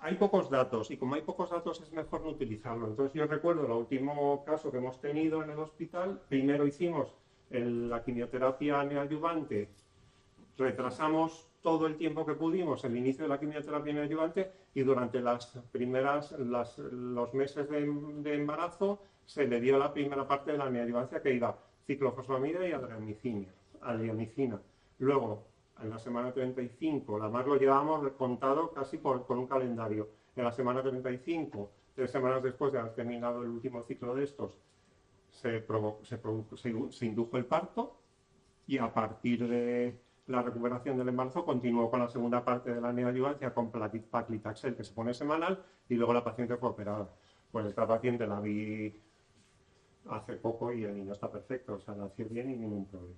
Hay pocos datos, y como hay pocos datos es mejor no utilizarlo. Entonces yo recuerdo el último caso que hemos tenido en el hospital. Primero hicimos la quimioterapia neoadyuvante, retrasamos todo el tiempo que pudimos el inicio de la quimioterapia neoadyuvante, y durante los meses de embarazo se le dio la primera parte de la neoadyuvancia, que iba ciclofosfamida y adriamicina. Luego, en la semana 35, además lo llevábamos contado casi con un calendario. En la semana 35, 3 semanas después de haber terminado el último ciclo de estos, se indujo el parto, y a partir de la recuperación del embarazo continuó con la segunda parte de la neoadyuvancia con paclitaxel, que se pone semanal, y luego la paciente fue operada. Pues esta paciente la vi hace poco y el niño está perfecto, o sea, nació bien y ningún problema.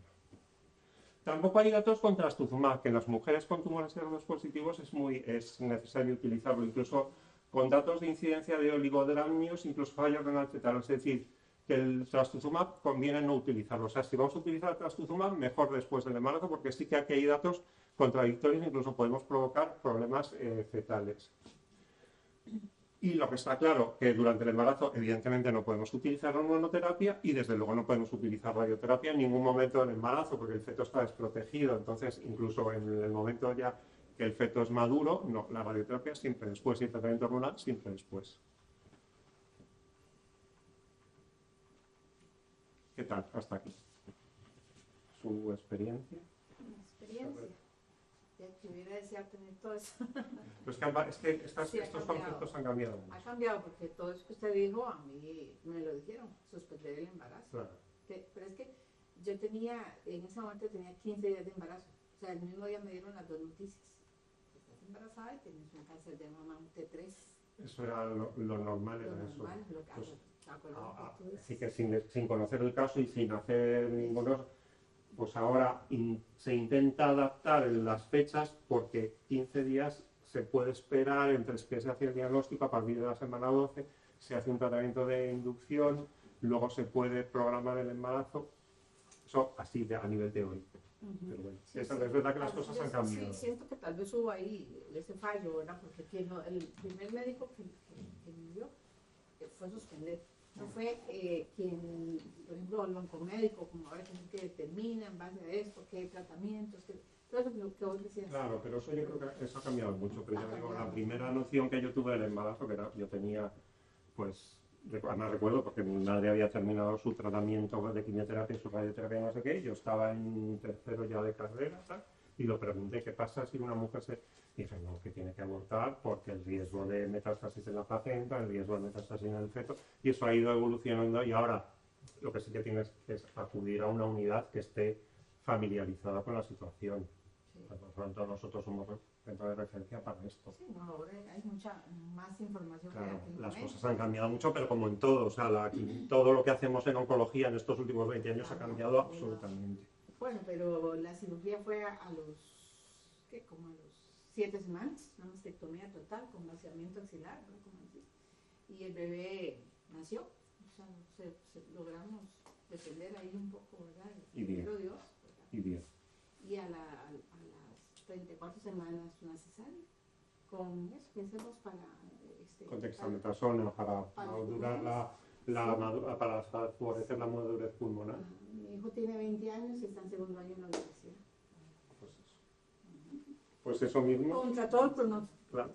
Tampoco hay datos con trastuzumab, que en las mujeres con tumores HER2 positivos es necesario utilizarlo, incluso con datos de incidencia de oligodramios, incluso fallo renal fetal. Es decir, que el trastuzumab conviene no utilizarlo. O sea, si vamos a utilizar trastuzumab, mejor después del embarazo, porque sí que aquí hay datos contradictorios, incluso podemos provocar problemas fetales. Y lo que está claro, que durante el embarazo evidentemente no podemos utilizar hormonoterapia, y desde luego no podemos utilizar radioterapia en ningún momento del embarazo, porque el feto está desprotegido. Entonces, incluso en el momento ya que el feto es maduro, no, la radioterapia siempre después, y el tratamiento hormonal siempre después. ¿Qué tal? Hasta aquí. ¿Su experiencia? Mi experiencia. Ya que hubiera deseado tener todo eso. Pues es que estos conceptos han cambiado mucho. Ha cambiado, porque todo eso que usted dijo, a mí me lo dijeron, suspender el embarazo. Claro. Pero es que yo en ese momento tenía 15 días de embarazo. O sea, el mismo día me dieron las 2 noticias. Estás embarazada y tienes un cáncer de mama, un T3. Eso era lo normal, era eso. Lo que Pues, así que sin conocer el caso y sin hacer ninguno, pues ahora se intenta adaptar en las fechas, porque 15 días se puede esperar entre que se hace el diagnóstico. A partir de la semana 12 se hace un tratamiento de inducción, luego se puede programar el embarazo. Eso así a nivel teórico. Pero bueno, es verdad que las cosas han cambiado. Sí, siento que tal vez hubo ahí ese fallo, ¿verdad? Porque el primer médico que me dio fue suspender. No fue quien, por ejemplo, el oncomédico, como ahora que determina en base a esto, qué tratamientos, todo eso que vos decías. Claro, pero eso yo creo que eso ha cambiado mucho. Pero ya digo, la primera noción que yo tuve del embarazo, que era, yo tenía, pues, además recuerdo porque mi madre había terminado su tratamiento de quimioterapia y su radioterapia, no sé qué, yo estaba en tercero ya de carrera, ¿sabes? Y lo pregunté, ¿qué pasa si una mujer se...? Dije, no, que tiene que abortar porque el riesgo de metástasis en la placenta, el riesgo de metástasis en el feto, y eso ha ido evolucionando y ahora lo que sí que tienes que es acudir a una unidad que esté familiarizada con la situación. Sí. Por lo tanto, nosotros somos centro de referencia para esto. Sí, no, ahora hay mucha más información. Claro, que en aquel las momento. cosas han cambiado mucho, pero como en todo, o sea, todo lo que hacemos en oncología en estos últimos 20 años ha cambiado absolutamente. Bueno, pero la cirugía fue a los, ¿qué? Como a los 7 semanas, una mastectomía total con vaciamiento axilar, ¿no? Como así. Y el bebé nació, o sea, logramos defender ahí un poco, ¿verdad? Y bien. Pero Dios, ¿verdad? Y bien. Y a las 34 semanas una cesárea, con eso que hacemos para... Con dexametasona para durar para favorecer la madurez pulmonar. Mi hijo tiene 20 años y está en segundo año en la universidad. Pues eso. Pues eso mismo. Contra todo el pronóstico. Claro.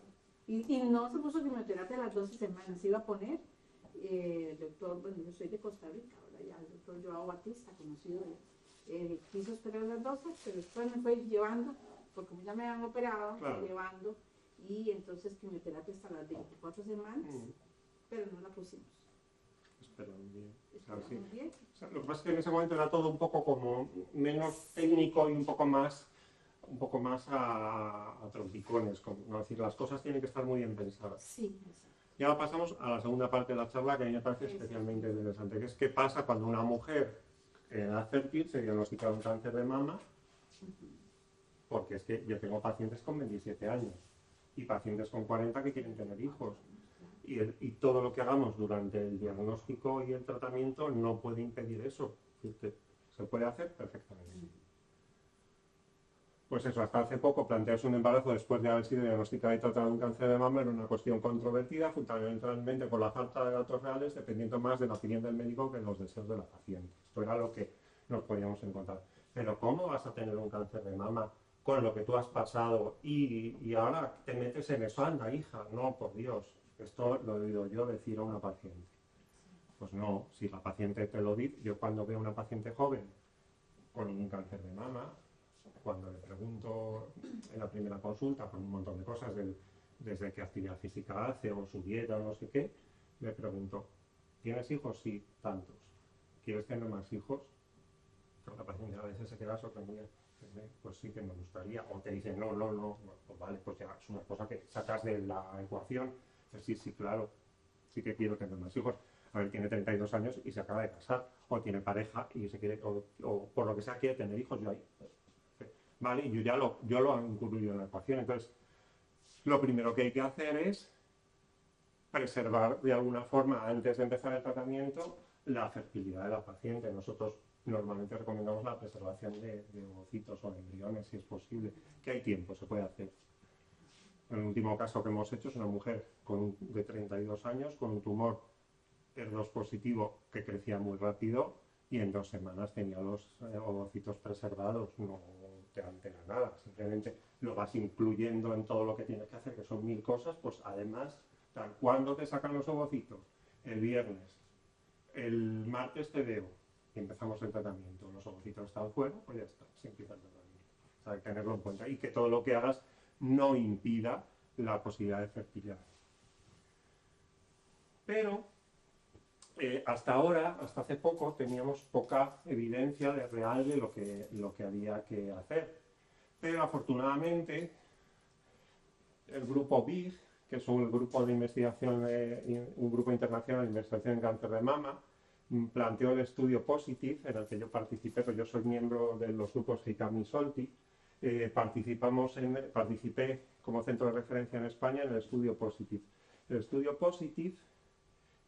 Y no se puso quimioterapia a las 12 semanas, se iba a poner el doctor, bueno, yo soy de Costa Rica, ahora ya el doctor Joao Batista, conocido, quiso esperar a las 12, pero después me fue llevando, porque como ya me habían operado, claro, fue llevando, y entonces quimioterapia hasta las 24 semanas, pero no la pusimos. Esperamos bien. Esperamos sí. bien. O sea, lo que pasa es que en ese momento era todo un poco como menos técnico y un poco más a trompicones, ¿no? Es decir, las cosas tienen que estar muy bien pensadas. Sí, exacto. Y ahora pasamos a la segunda parte de la charla que a mí me parece especialmente interesante, que es qué pasa cuando una mujer en edad fértil se diagnostica un cáncer de mama, porque es que yo tengo pacientes con 27 años y pacientes con 40 que quieren tener hijos. Y todo lo que hagamos durante el diagnóstico y el tratamiento no puede impedir eso. Se puede hacer perfectamente. Pues eso, hasta hace poco plantearse un embarazo después de haber sido diagnosticado y tratado un cáncer de mama era una cuestión controvertida, fundamentalmente por la falta de datos reales, dependiendo más de la opinión del médico que de los deseos de la paciente. Esto era lo que nos podíamos encontrar. Pero ¿cómo vas a tener un cáncer de mama con lo que tú has pasado y ahora te metes en eso? Anda, hija, no, por Dios. Esto lo he oído yo decir a una paciente. Pues no, si la paciente te lo dice, yo cuando veo a una paciente joven con un cáncer de mama, cuando le pregunto en la primera consulta por un montón de cosas, desde qué actividad física hace o su dieta o no sé qué, le pregunto, ¿tienes hijos? Sí, tantos. ¿Quieres tener más hijos? Pero la paciente a veces se queda sorprendida. Pues sí que me gustaría. O te dice, no, pues vale, pues ya es una cosa que sacas de la ecuación. Sí, claro, sí que quiero tener más hijos. A ver, tiene 32 años y se acaba de casar, o tiene pareja y se quiere, o por lo que sea quiere tener hijos, yo ahí. Vale, y yo lo incluyo en la ecuación. Entonces, lo primero que hay que hacer es preservar de alguna forma, antes de empezar el tratamiento, la fertilidad de la paciente. Nosotros normalmente recomendamos la preservación de ovocitos o de embriones, si es posible, que hay tiempo, se puede hacer. El último caso que hemos hecho es una mujer de 32 años con un tumor HER2 positivo que crecía muy rápido y en 2 semanas tenía los ovocitos preservados. No te altera nada, simplemente lo vas incluyendo en todo lo que tienes que hacer, que son 1000 cosas. Pues además, ¿cuándo te sacan los ovocitos? El viernes. El martes te veo y empezamos el tratamiento. Los ovocitos están fuera, pues ya está, se empieza el tratamiento. O sea, hay que tenerlo en cuenta y que todo lo que hagas no impida la posibilidad de fertilidad. Pero hasta ahora, hasta hace poco, teníamos poca evidencia real de lo que había que hacer. Pero afortunadamente, el grupo BIG, que es un grupo de investigación, un grupo internacional de investigación en cáncer de mama, planteó el estudio POSITIVE, en el que yo participé, pero yo soy miembro de los grupos GICAM y SOLTI. Participé como centro de referencia en España en el estudio POSITIVE. El estudio POSITIVE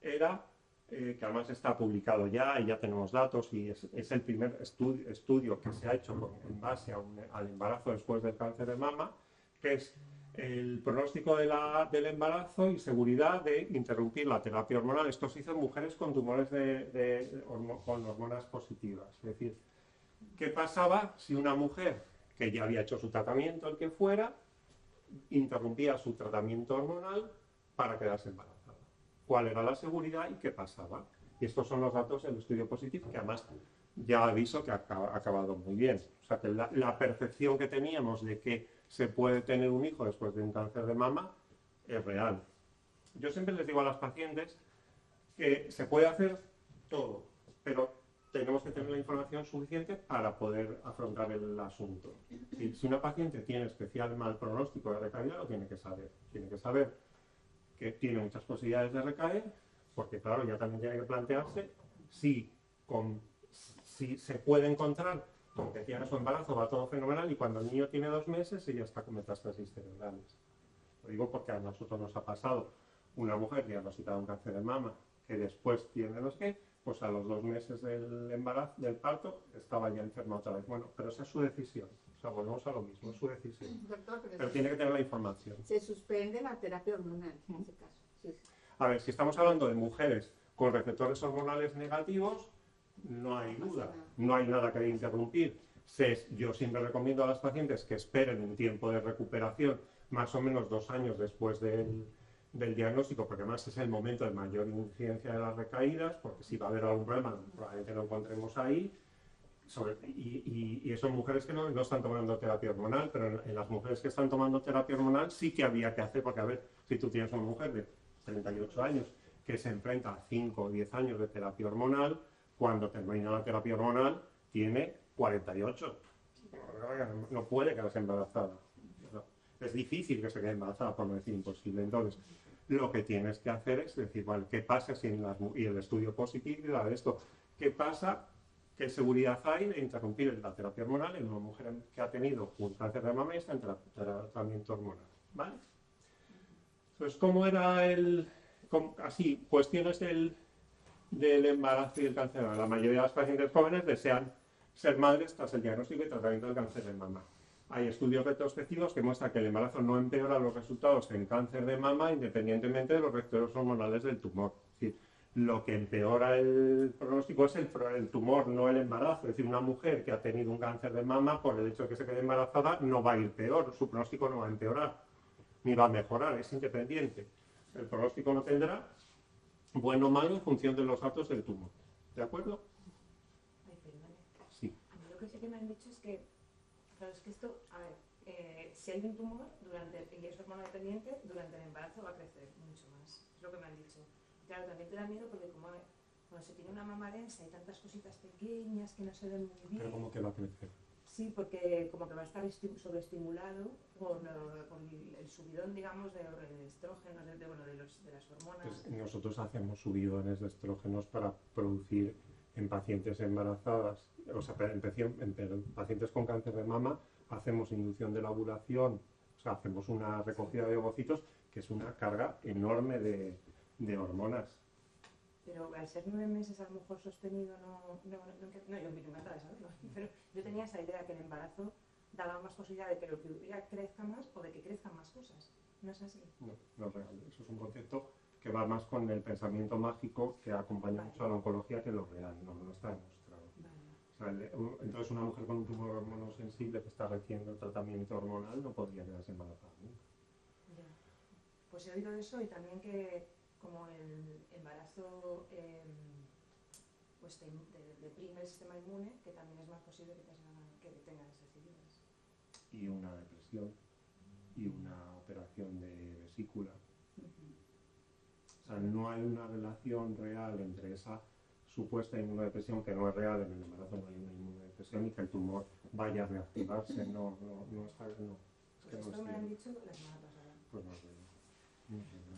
era, que además está publicado ya y ya tenemos datos, y es el primer estudio que se ha hecho en base al embarazo después del cáncer de mama, que es el pronóstico del embarazo y seguridad de interrumpir la terapia hormonal. Esto se hizo en mujeres con tumores con hormonas positivas. Es decir, ¿qué pasaba si una mujer que ya había hecho su tratamiento, el que fuera, interrumpía su tratamiento hormonal para quedarse embarazada? ¿Cuál era la seguridad y qué pasaba? Y estos son los datos del estudio POSITIVE, que además ya aviso que ha acabado muy bien. O sea que la percepción que teníamos de que se puede tener un hijo después de un cáncer de mama es real. Yo siempre les digo a las pacientes que se puede hacer todo, pero tenemos que tener la información suficiente para poder afrontar el asunto. Si una paciente tiene especial mal pronóstico de recaída, lo tiene que saber. Tiene que saber que tiene muchas posibilidades de recaer, porque claro, ya también tiene que plantearse si se puede encontrar con que tiene su embarazo, va todo fenomenal, y cuando el niño tiene 2 meses, ella está con metástasis cerebrales. Lo digo porque a nosotros nos ha pasado una mujer diagnosticada un cáncer de mama, que después tiene los que, pues a los 2 meses del embarazo, del parto, estaba ya enferma otra vez. Bueno, pero esa es su decisión. O sea, volvemos a lo mismo, es su decisión. Doctor, pero tiene que tener la información. Se suspende la terapia hormonal en ese caso. Sí. A ver, si estamos hablando de mujeres con receptores hormonales negativos, no hay duda, no hay nada que interrumpir. Yo siempre recomiendo a las pacientes que esperen un tiempo de recuperación, más o menos 2 años después del diagnóstico, porque además es el momento de mayor incidencia de las recaídas, porque si va a haber algún problema, probablemente lo encontremos ahí. Y son mujeres que no están tomando terapia hormonal, pero en las mujeres que están tomando terapia hormonal sí que había que hacer, porque a ver, si tú tienes una mujer de 38 años que se enfrenta a 5 o 10 años de terapia hormonal, cuando termina la terapia hormonal tiene 48. No puede quedarse embarazada. Es difícil que se quede embarazada, por no decir imposible. Entonces, lo que tienes que hacer es decir, vale, ¿qué pasa si y el estudio positivo de esto? ¿Qué pasa? ¿Qué seguridad hay de interrumpir la terapia hormonal en una mujer que ha tenido un cáncer de mama y está en tratamiento hormonal? ¿Vale? Entonces, ¿cómo era así, cuestiones del embarazo y el cáncer de mama? La mayoría de las pacientes jóvenes desean ser madres tras el diagnóstico y tratamiento del cáncer de mama. Hay estudios retrospectivos que muestran que el embarazo no empeora los resultados en cáncer de mama independientemente de los receptores hormonales del tumor. Es decir, lo que empeora el pronóstico es el tumor, no el embarazo. Es decir, una mujer que ha tenido un cáncer de mama, por el hecho de que se quede embarazada, no va a ir peor, su pronóstico no va a empeorar, ni va a mejorar, es independiente. El pronóstico no tendrá bueno o malo en función de los datos del tumor. ¿De acuerdo? Ay, perdone. Sí. A mí lo que sí que me han dicho es que, claro, es que esto, a ver, si hay un tumor y es hormona dependiente, durante el embarazo va a crecer mucho más. Es lo que me han dicho. Claro, también te da miedo porque cuando se tiene una mama densa hay tantas cositas pequeñas que no se ven muy bien. Pero ¿cómo que va a crecer? Sí, porque como que va a estar sobreestimulado por el subidón, digamos, de estrógenos, de las hormonas. Pues nosotros hacemos subidones de estrógenos para producir en pacientes embarazadas, o sea, en pacientes con cáncer de mama, hacemos inducción de la ovulación, o sea, hacemos una recogida de ovocitos, que es una carga enorme de hormonas. Pero al ser 9 meses a lo mejor sostenido, yo me encanta de saberlo, pero yo tenía esa idea que el embarazo daba más posibilidad de que lo que hubiera crezca más o de que crezcan más cosas. ¿No es así? No es real. Eso es un concepto que va más con el pensamiento mágico que acompaña mucho a la oncología que lo real, no está demostrado. Vale. O sea, entonces una mujer con un tumor hormonosensible que está recibiendo tratamiento hormonal no podría quedarse embarazada nunca. Ya. Pues he oído eso y también que como el embarazo pues te deprime el sistema inmune, que también es más posible que tengas esas heridas. Y una depresión y una operación de vesícula. O sea, no hay una relación real entre esa supuesta inmunodepresión, que no es real, en el embarazo no hay una inmunodepresión, y que el tumor vaya a reactivarse, no está, no. Pues es que esto me lo han dicho la semana pasada. Pues no es real.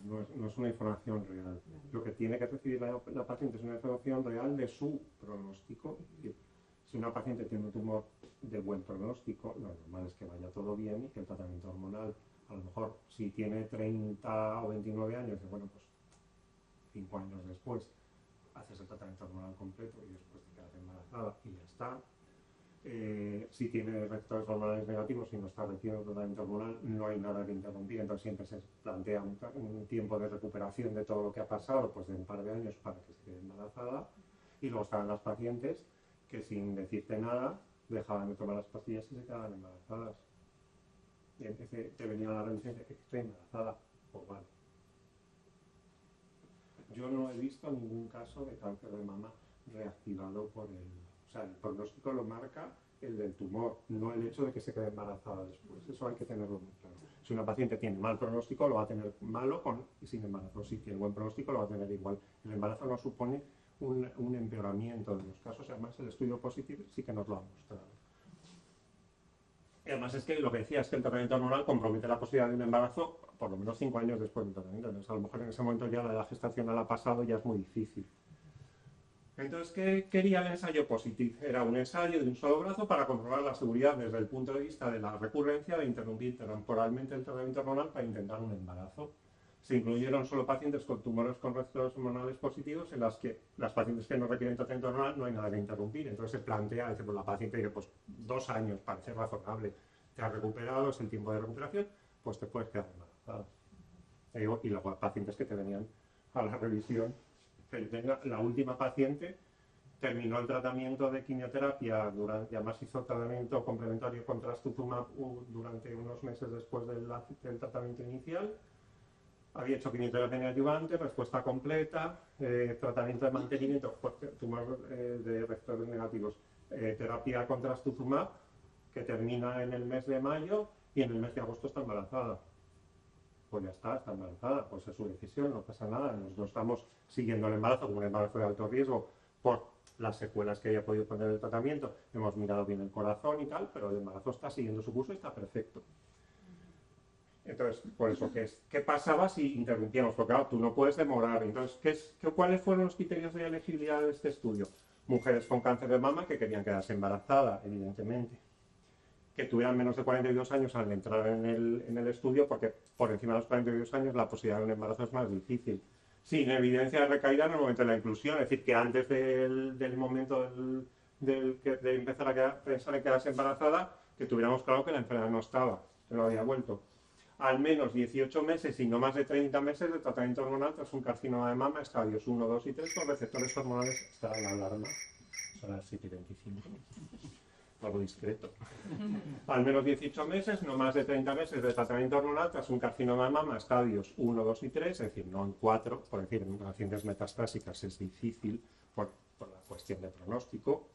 No es una información real. Lo que tiene que recibir la paciente es una información real de su pronóstico. Si una paciente tiene un tumor de buen pronóstico, lo normal es que vaya todo bien y que el tratamiento hormonal, a lo mejor si tiene 30 o 29 años, bueno, pues 5 años después haces el tratamiento hormonal completo y después te quedas embarazada y ya está. Si tiene receptores hormonales negativos y no está recibiendo tratamiento hormonal, no hay nada que interrumpir, entonces siempre se plantea un tiempo de recuperación de todo lo que ha pasado, pues de un par de años para que se quede embarazada. Y luego estaban las pacientes que sin decirte nada dejaban de tomar las pastillas y se quedaban embarazadas. Y te venía la revisión y dice que estoy embarazada, pues vale. Yo no he visto ningún caso de cáncer de mama reactivado por el... O O sea, el pronóstico lo marca el del tumor, no el hecho de que se quede embarazada después. Eso hay que tenerlo muy claro. Si una paciente tiene mal pronóstico, lo va a tener malo con y sin embarazo. Si tiene buen pronóstico, lo va a tener igual. El embarazo no supone un empeoramiento de los casos. Además, el estudio positivo sí que nos lo ha mostrado. Y además es que lo que decía es que el tratamiento hormonal compromete la posibilidad de un embarazo por lo menos 5 años después del tratamiento. Entonces, a lo mejor en ese momento ya la edad gestacional ha pasado y ya es muy difícil. Entonces, ¿qué quería el ensayo positivo? Era un ensayo de un solo brazo para comprobar la seguridad desde el punto de vista de la recurrencia de interrumpir temporalmente el tratamiento hormonal para intentar un embarazo. Se incluyeron solo pacientes con tumores con receptores hormonales positivos en las que las pacientes que no requieren tratamiento hormonal no hay nada que interrumpir. Entonces se plantea, dice, pues la paciente dice, pues 2 años parece razonable, te has recuperado, es el tiempo de recuperación, pues te puedes quedar embarazada. Y luego pacientes que te venían a la revisión. La última paciente terminó el tratamiento de quimioterapia, además hizo tratamiento complementario con trastuzumab durante unos meses después del tratamiento inicial. Había hecho quimioterapia neoadyuvante, respuesta completa, tratamiento de mantenimiento, tumor de receptores negativos, terapia con trastuzumab, que termina en el mes de mayo y en el mes de agosto está embarazada. Pues ya está embarazada, pues es su decisión, no pasa nada. Nosotros estamos siguiendo el embarazo como un embarazo de alto riesgo por las secuelas que haya podido poner el tratamiento. Hemos mirado bien el corazón y tal, pero el embarazo está siguiendo su curso y está perfecto. Entonces, por eso, ¿qué pasaba si interrumpíamos? Porque claro, tú no puedes demorar. Entonces, ¿cuáles fueron los criterios de elegibilidad de este estudio? Mujeres con cáncer de mama que querían quedarse embarazadas, evidentemente. Que tuvieran menos de 42 años al entrar en el estudio, porque por encima de los 42 años la posibilidad de un embarazo es más difícil. Sin evidencia de recaída en el momento de la inclusión, es decir, que antes del momento de empezar a pensar en quedarse embarazada, que tuviéramos claro que la enfermedad no estaba, que no había vuelto. Al menos 18 meses y no más de 30 meses de tratamiento hormonal tras un carcinoma de mama, estadios 1, 2 y 3 con receptores hormonales. Está la alarma, son las 7:25. Algo discreto. Al menos 18 meses, no más de 30 meses de tratamiento hormonal tras un carcinoma de mama, estadios 1, 2 y 3, es decir, no en 4, por decir, en pacientes metastásicas es difícil por la cuestión de pronóstico,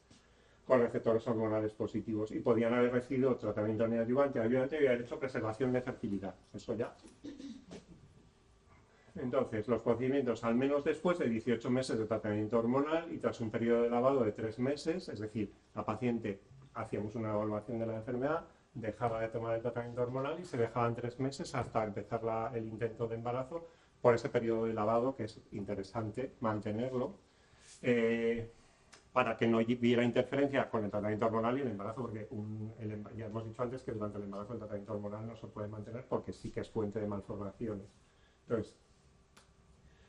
con receptores hormonales positivos y podían haber recibido tratamiento neoadyuvante, ayudante y haber hecho preservación de fertilidad. Eso ya. Entonces, los procedimientos al menos después de 18 meses de tratamiento hormonal y tras un periodo de lavado de 3 meses, es decir, la paciente hacíamos una evaluación de la enfermedad, dejaba de tomar el tratamiento hormonal y se dejaban 3 meses hasta empezar el intento de embarazo por ese periodo de lavado, que es interesante mantenerlo, para que no hubiera interferencia con el tratamiento hormonal y el embarazo, porque ya hemos dicho antes que durante el embarazo el tratamiento hormonal no se puede mantener porque sí que es fuente de malformaciones. Entonces,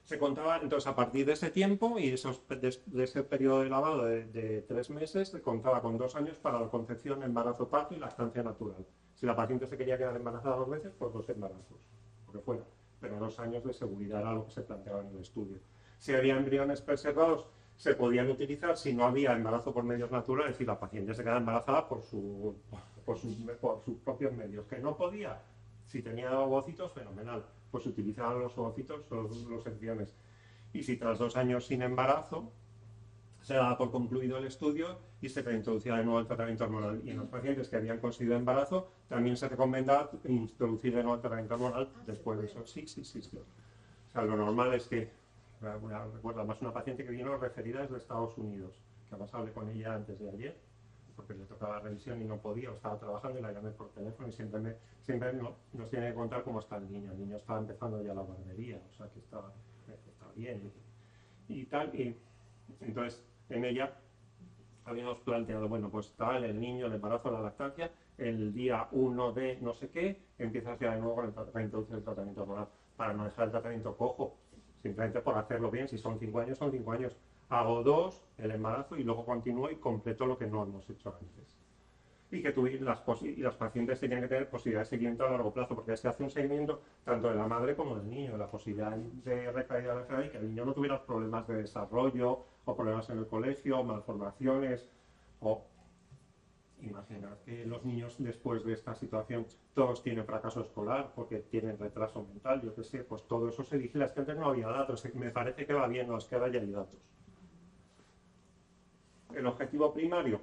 se contaba, entonces a partir de ese tiempo y de ese periodo de lavado de 3 meses, se contaba con 2 años para la concepción, embarazo, parto y lactancia natural. Si la paciente se quería quedar embarazada 2 veces, pues 2 embarazos, lo que fuera. Pero 2 años de seguridad era lo que se planteaba en el estudio. Si había embriones preservados, se podían utilizar si no había embarazo por medios naturales, es decir, la paciente se queda embarazada por sus propios medios. Que no podía, si tenía ovocitos, fenomenal, pues utilizaban los ovocitos, los embriones. Y si tras 2 años sin embarazo, se daba por concluido el estudio y se reintroducía de nuevo el tratamiento hormonal. Y en los pacientes que habían conseguido embarazo, también se recomendaba introducir de nuevo el tratamiento hormonal después de eso. Sí. O sea, lo normal es que, recuerdo además una paciente que vino referida desde Estados Unidos, que además hablé con ella antes de ayer, porque le tocaba revisión y no podía, o estaba trabajando y la llamé por teléfono y siempre nos tiene que contar cómo está el niño. El niño estaba empezando ya la guardería, o sea que estaba bien y tal. Y entonces en ella habíamos planteado, bueno, pues tal, el niño, el embarazo, la lactancia, el día 1 de no sé qué, empiezas ya de nuevo con reintroducir el tratamiento hormonal, para no dejar el tratamiento cojo, simplemente por hacerlo bien. Si son 5 años, son 5 años. Hago 2, el embarazo, y luego continúo y completo lo que no hemos hecho antes. Y que las pacientes tenían que tener posibilidad de seguimiento a largo plazo, porque se hace un seguimiento tanto de la madre como del niño, la posibilidad de recaída de la enfermedad y que el niño no tuviera problemas de desarrollo o problemas en el colegio, malformaciones, o imaginar que los niños después de esta situación todos tienen fracaso escolar porque tienen retraso mental, yo qué sé, pues todo eso se vigila. Es que antes no había datos, me parece que va bien, no es que ahora ya hay datos. el objetivo primario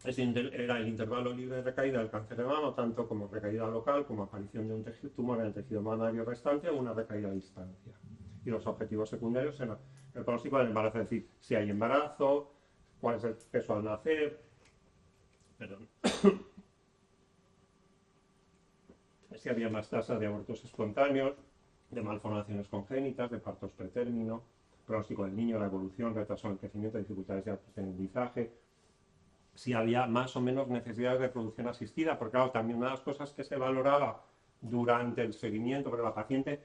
era el intervalo libre de recaída del cáncer de mama, tanto como recaída local, como aparición de un tumor en el tejido mamario restante o una recaída a distancia. Y los objetivos secundarios eran el pronóstico del embarazo, es decir, si hay embarazo, cuál es el peso al nacer, si había más tasa de abortos espontáneos, de malformaciones congénitas, de partos pretérmino, pronóstico del niño, la evolución, retraso en el crecimiento, dificultades de aprendizaje, si había más o menos necesidades de reproducción asistida, porque claro, también una de las cosas que se valoraba durante el seguimiento, pero la paciente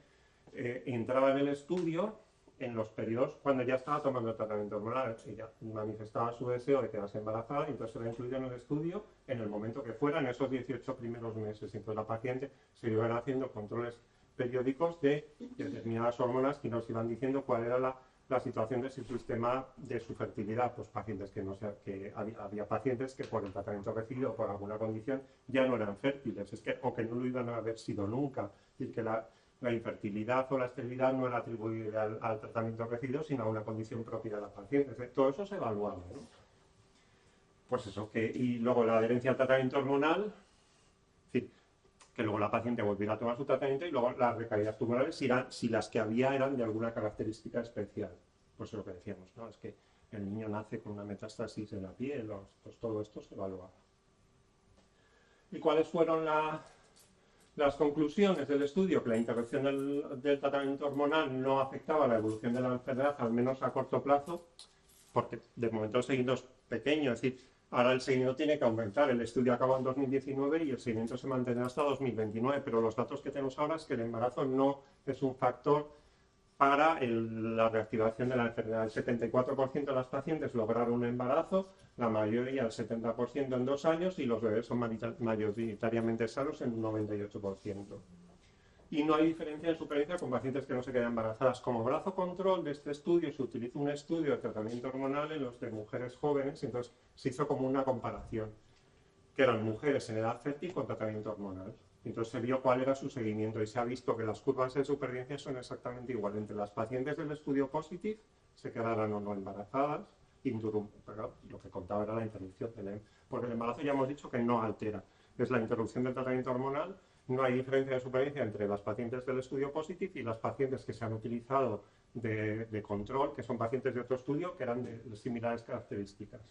entraba en el estudio en los periodos cuando ya estaba tomando el tratamiento hormonal, ella manifestaba su deseo de quedarse embarazada y entonces se la incluía en el estudio en el momento que fuera, en esos 18 primeros meses. Entonces la paciente se iban haciendo controles periódicos de determinadas hormonas que nos iban diciendo cuál era la situación de su sistema de su fertilidad. Pues pacientes que había pacientes que por el tratamiento recibido o por alguna condición ya no eran fértiles, o que no lo iban a haber sido nunca, es decir, que la infertilidad o la esterilidad no era atribuible al tratamiento recibido, sino a una condición propia de la paciente. Todo eso se evaluaba, ¿no? Pues eso, y luego la adherencia al tratamiento hormonal, es decir, que luego la paciente volviera a tomar su tratamiento y luego las recaídas tumorales, si las que había eran de alguna característica especial. Pues es lo que decíamos, ¿no? Es que el niño nace con una metástasis en la piel, pues todo esto se evaluaba. ¿Y cuáles fueron las conclusiones del estudio? Que la interrupción del tratamiento hormonal no afectaba la evolución de la enfermedad, al menos a corto plazo, porque de momento el seguimiento es pequeño, es decir, ahora el seguimiento tiene que aumentar. El estudio acabó en 2019 y el seguimiento se mantendrá hasta 2029, pero los datos que tenemos ahora es que el embarazo no es un factor para la reactivación de la enfermedad. El 74% de las pacientes lograron un embarazo, la mayoría, el 70%, en 2 años, y los bebés son mayoritariamente sanos en un 98%. Y no hay diferencia en supervivencia con pacientes que no se quedan embarazadas. Como brazo control de este estudio se utilizó un estudio de tratamiento hormonal en los de mujeres jóvenes, y entonces se hizo como una comparación, que eran mujeres en edad fértil con tratamiento hormonal. Entonces se vio cuál era su seguimiento y se ha visto que las curvas de supervivencia son exactamente igual. Entre las pacientes del estudio Positive se quedaron o no embarazadas, pero lo que contaba era la interrupción porque el embarazo ya hemos dicho que no altera. Es la interrupción del tratamiento hormonal. No hay diferencia de supervivencia entre las pacientes del estudio Positive y las pacientes que se han utilizado de control, que son pacientes de otro estudio que eran de similares características.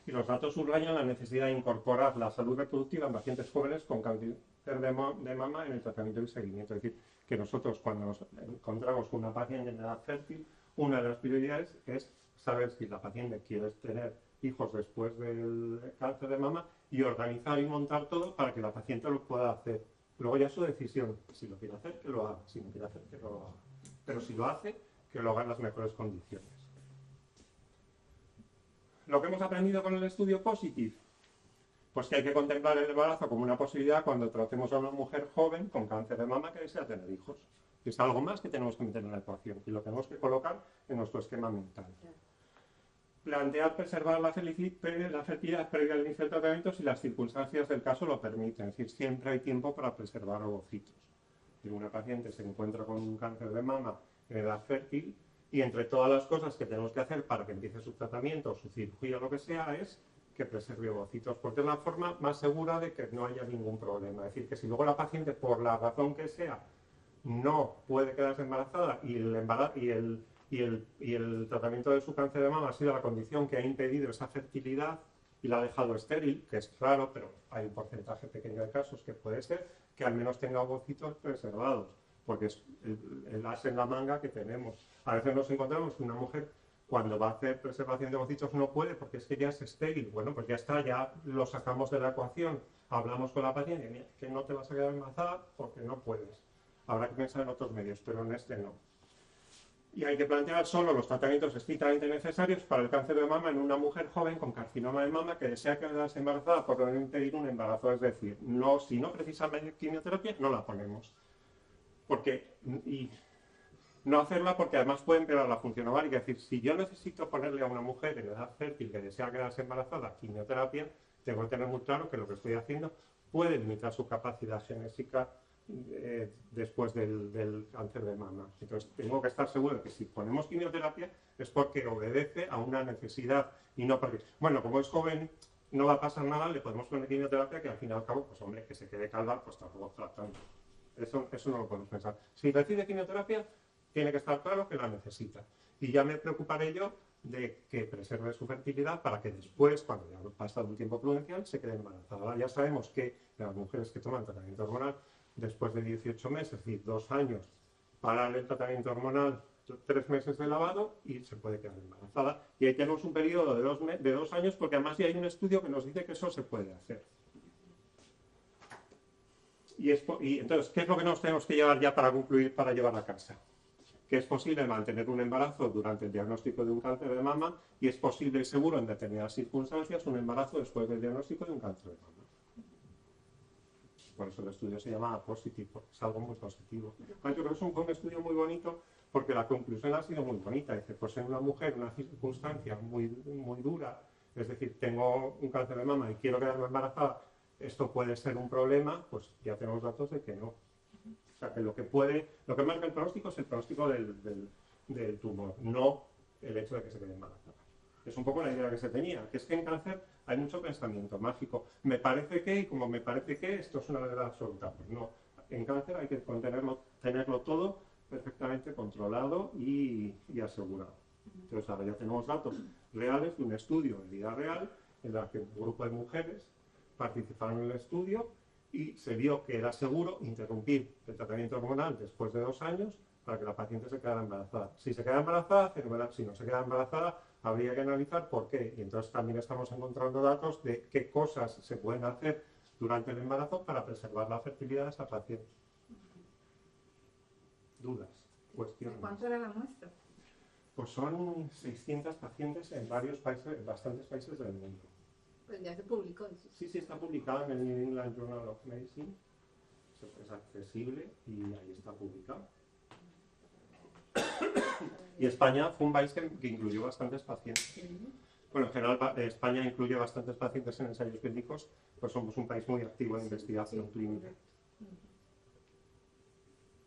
Y los datos subrayan la necesidad de incorporar la salud reproductiva en pacientes jóvenes con cáncer de mama en el tratamiento y seguimiento. Es decir, que nosotros cuando nos encontramos con una paciente en edad fértil, una de las prioridades es saber si la paciente quiere tener hijos después del cáncer de mama y organizar y montar todo para que la paciente lo pueda hacer. Luego ya es su decisión. Si lo quiere hacer, que lo haga. Si no quiere hacer, que no lo haga. Pero si lo hace, que lo haga en las mejores condiciones. Lo que hemos aprendido con el estudio Positive, pues que hay que contemplar el embarazo como una posibilidad cuando tratemos a una mujer joven con cáncer de mama que desea tener hijos. Es algo más que tenemos que meter en la ecuación y lo tenemos que colocar en nuestro esquema mental. Plantear preservar la fertilidad previa al inicio del tratamiento si las circunstancias del caso lo permiten. Es decir, siempre hay tiempo para preservar ovocitos. Si una paciente se encuentra con un cáncer de mama en edad fértil, y entre todas las cosas que tenemos que hacer para que empiece su tratamiento, su cirugía o lo que sea, es que preserve ovocitos, porque es la forma más segura de que no haya ningún problema. Es decir, que si luego la paciente, por la razón que sea, no puede quedarse embarazada y el tratamiento de su cáncer de mama ha sido la condición que ha impedido esa fertilidad y la ha dejado estéril, que es raro, pero hay un porcentaje pequeño de casos que puede ser, que al menos tenga ovocitos preservados, porque es el as en la manga que tenemos. A veces nos encontramos que una mujer, cuando va a hacer preservación de ovocitos, no puede porque es que ya es estéril. Bueno, pues ya está, ya lo sacamos de la ecuación, hablamos con la paciente, mira, que no te vas a quedar embarazada porque no puedes. Habrá que pensar en otros medios, pero en este no. Y hay que plantear solo los tratamientos estrictamente necesarios para el cáncer de mama en una mujer joven con carcinoma de mama que desea quedarse embarazada por no impedir un embarazo. Es decir, si no precisa quimioterapia, no la ponemos. Y no hacerla porque además puede empeorar la función ovárica. Es decir, si yo necesito ponerle a una mujer en edad fértil que desea quedarse embarazada quimioterapia, tengo que tener muy claro que lo que estoy haciendo puede limitar su capacidad genética después del cáncer de mama. Entonces, tengo que estar seguro de que si ponemos quimioterapia es porque obedece a una necesidad y no porque, bueno, como es joven, no va a pasar nada, le podemos poner quimioterapia que al fin y al cabo, pues hombre, que se quede calva, pues tampoco está tanto. Eso no lo podemos pensar. Si recibe quimioterapia, tiene que estar claro que la necesita. Y ya me preocuparé yo de que preserve su fertilidad para que después, cuando ya ha pasado un tiempo prudencial, se quede embarazada. Ahora ya sabemos que las mujeres que toman tratamiento hormonal, después de 18 meses, es decir, 2 años, paran el tratamiento hormonal, 3 meses de lavado y se puede quedar embarazada. Y ahí tenemos un periodo de 2 años, porque además ya hay un estudio que nos dice que eso se puede hacer. Y entonces, ¿qué es lo que nos tenemos que llevar ya para concluir, para llevar a casa? Que es posible mantener un embarazo durante el diagnóstico de un cáncer de mama y es posible y seguro en determinadas circunstancias un embarazo después del diagnóstico de un cáncer de mama. Por eso el estudio se llama Positive, porque es algo muy positivo. Yo creo que es un estudio muy bonito porque la conclusión ha sido muy bonita. Dice, pues en una mujer, una circunstancia muy, muy dura, es decir, tengo un cáncer de mama y quiero quedarme embarazada, esto puede ser un problema, pues ya tenemos datos de que no. O sea, que lo que marca el pronóstico es el pronóstico del tumor, no el hecho de que se quede embarazada. Es un poco la idea que se tenía, que es que en cáncer hay mucho pensamiento mágico. Me parece que, y como me parece que, esto es una verdad absoluta. Pues no, en cáncer hay que tenerlo todo perfectamente controlado y asegurado. Entonces ahora ya tenemos datos reales de un estudio en vida real en la que un grupo de mujeres participaron en el estudio y se vio que era seguro interrumpir el tratamiento hormonal después de 2 años para que la paciente se quedara embarazada. Si se queda embarazada, fenomenal. Si no se queda embarazada, habría que analizar por qué. Y entonces también estamos encontrando datos de qué cosas se pueden hacer durante el embarazo para preservar la fertilidad de esa paciente. ¿Dudas? ¿Cuestiones? ¿Cuánto era la muestra? Pues son 600 pacientes en varios países, bastantes países del mundo. Pues ya se publicó. Sí, está publicado en el New England Journal of Medicine. Es accesible y ahí está publicado. Y España fue un país que incluyó bastantes pacientes. Bueno, en general España incluye bastantes pacientes en ensayos clínicos, pues somos un país muy activo en investigación clínica.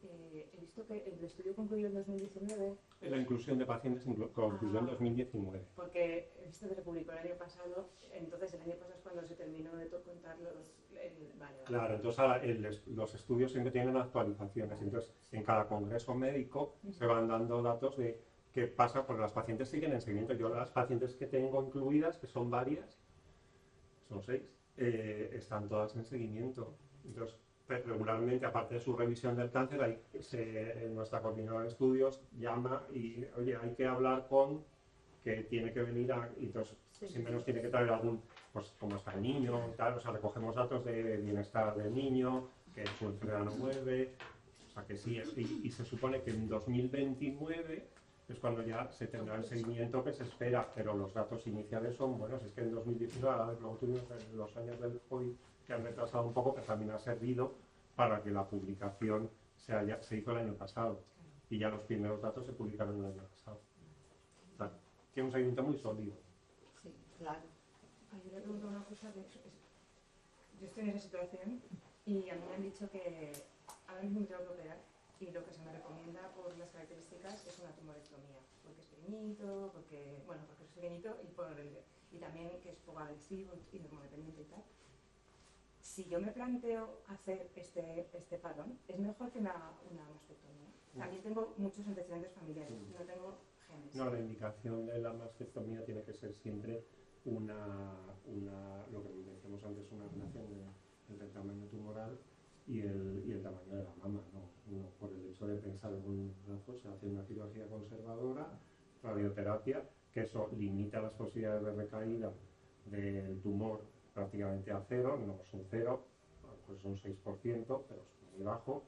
He visto que el estudio concluyó en 2019. La inclusión de pacientes concluyó en 2019. Porque he visto que se publicó el año pasado, entonces el año pasado es cuando se terminó de contar los... Vale. Claro, entonces ahora los estudios siempre tienen actualizaciones, entonces en cada congreso médico se van dando datos de qué pasa, porque las pacientes siguen en seguimiento. Yo las pacientes que tengo incluidas, que son varias, son 6, están todas en seguimiento. Entonces, regularmente, aparte de su revisión del cáncer, nuestra coordinadora de estudios llama y, oye, hay que hablar con que tiene que venir y entonces siempre nos tiene que traer algún, pues cómo está el niño, tal, o sea, recogemos datos de bienestar del niño, que su enfermedad no vuelve, o sea, que sí, y se supone que en 2029 es cuando ya se tendrá el seguimiento que se espera, pero los datos iniciales son buenos. Es que en 2019, a ver, luego tuvimos los años del COVID que han retrasado un poco, pero también ha servido para que la publicación se hizo el año pasado y ya los primeros datos se publicaron el año pasado. O sea, tiene un seguimiento muy sólido. Sí, claro. Yo le pregunto una cosa, yo estoy en esa situación y a mí me han dicho que ahora mismo me tengo que operar y lo que se me recomienda por las características es una tumorectomía, porque es pequeñito, porque es pequeñito y también que es poco agresivo y hormonodependiente y tal. Si yo me planteo hacer este parón, es mejor que una mastectomía. También tengo muchos antecedentes familiares, no tengo genes. No, la indicación de la mastectomía tiene que ser siempre lo que decíamos antes, una relación entre el tamaño tumoral y el tamaño de la mama, no por el hecho de pensar en un brazo, se hace una cirugía conservadora, radioterapia, que eso limita las posibilidades de recaída del tumor prácticamente a cero, no son cero, pues son 6%, pero es muy bajo,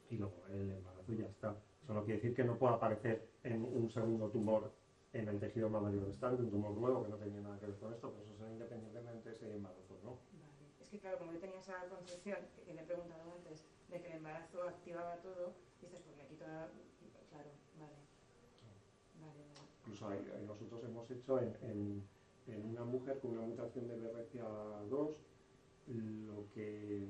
y luego el embarazo ya está. Eso no quiere decir que no pueda aparecer en un segundo tumor en el tejido mamario restante, un tumor nuevo que no tenía nada que ver con esto, pero eso será independientemente de si hay embarazo o no. Vale. Es que claro, como yo tenía esa concepción, que le he preguntado antes, de que el embarazo activaba todo, dices, pues me quito claro, vale. Incluso nosotros hemos hecho en una mujer con una mutación de BRCA2, lo que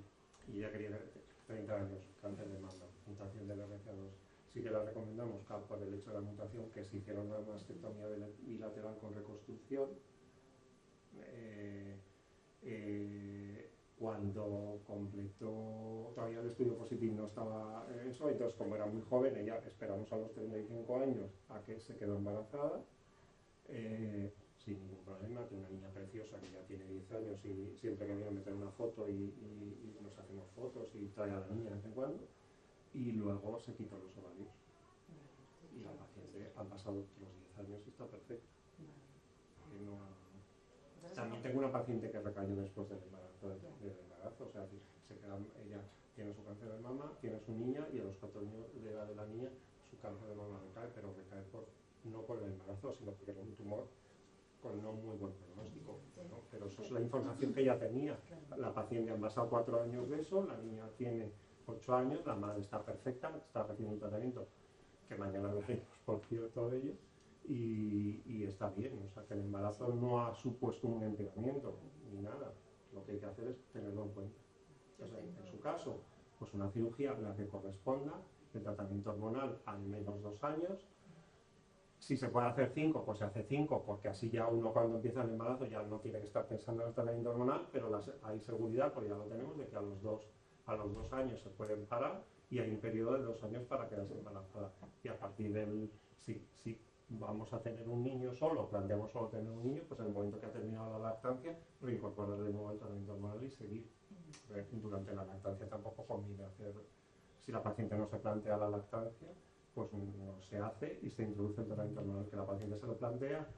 y ella quería 30 años, cáncer de mama, mutación del RCA2. Sí que la recomendamos por el hecho de la mutación que se hiciera una mastectomía bilateral con reconstrucción. Cuando completó, todavía el estudio positivo no estaba eso, entonces como era muy joven, ella esperamos a los 35 años a que se quedó embarazada, sin ningún problema, tiene una niña preciosa que ya tiene 10 años y siempre que viene a meter una foto y nos hacemos fotos y trae a la niña de vez en cuando, y luego se quitó los ovarios. Y la paciente han pasado los 10 años y está perfecta. También tengo una paciente que recayó después del embarazo, o sea, ella tiene su cáncer de mama, tiene su niña y a los 4 años de edad de la niña su cáncer de mama recae, pero recae no por el embarazo, sino porque era un tumor con no muy buen pronóstico, ¿no? Pero eso es la información que ella tenía. La paciente han pasado 4 años de eso, la niña tiene 8 años, la madre está perfecta, está recibiendo un tratamiento, que mañana veremos por cierto de ello, y está bien, o sea que el embarazo no ha supuesto un empeoramiento ni nada, lo que hay que hacer es tenerlo en cuenta. Entonces, en su caso, pues una cirugía la que corresponda, el tratamiento hormonal al menos 2 años, si se puede hacer 5, pues se hace 5, porque así ya uno cuando empieza el embarazo ya no tiene que estar pensando en el tratamiento hormonal, pero hay seguridad, porque ya lo tenemos, de que a los 2 años se pueden parar y hay un periodo de 2 años para quedarse embarazada. Y a partir del, si vamos a tener un niño solo, planteamos solo tener un niño, pues en el momento que ha terminado la lactancia, reincorporar de nuevo el tratamiento hormonal y seguir. Durante la lactancia tampoco conviene hacer, si la paciente no se plantea la lactancia, pues no se hace y se introduce el tratamiento hormonal. Que la paciente se lo plantea,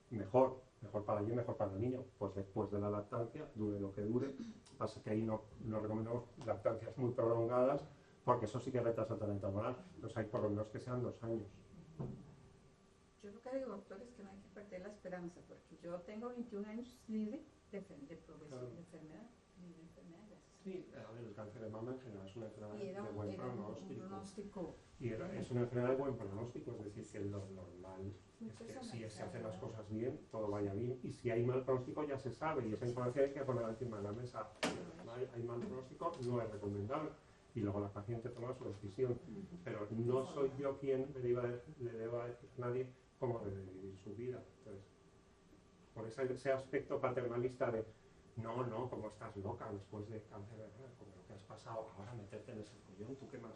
mejor para ella y mejor para el niño, pues después de la lactancia, dure lo que dure. Pasa que ahí no recomendamos lactancias muy prolongadas, porque eso sí que retrasa el tratamiento hormonal. Entonces hay por lo menos que sean 2 años. Yo lo que digo, doctor, es que no hay que perder la esperanza, porque yo tengo 21 años libre de progresión de enfermedad. Sí, a ver, el cáncer de mama en general es una enfermedad de buen pronóstico. Y es una enfermedad de buen pronóstico, es decir, que lo normal es que si se hacen las cosas bien, todo vaya bien. Y si hay mal pronóstico ya se sabe, y esa información hay que poner encima de la mesa. Hay mal pronóstico, no es recomendable. Y luego la paciente toma su decisión. Pero no soy yo quien le deba decir a nadie cómo debe vivir su vida. Entonces, por ese aspecto paternalista de no, como estás loca después de cáncer, como lo que has pasado, ahora meterte en ese follón, ¿tú qué más?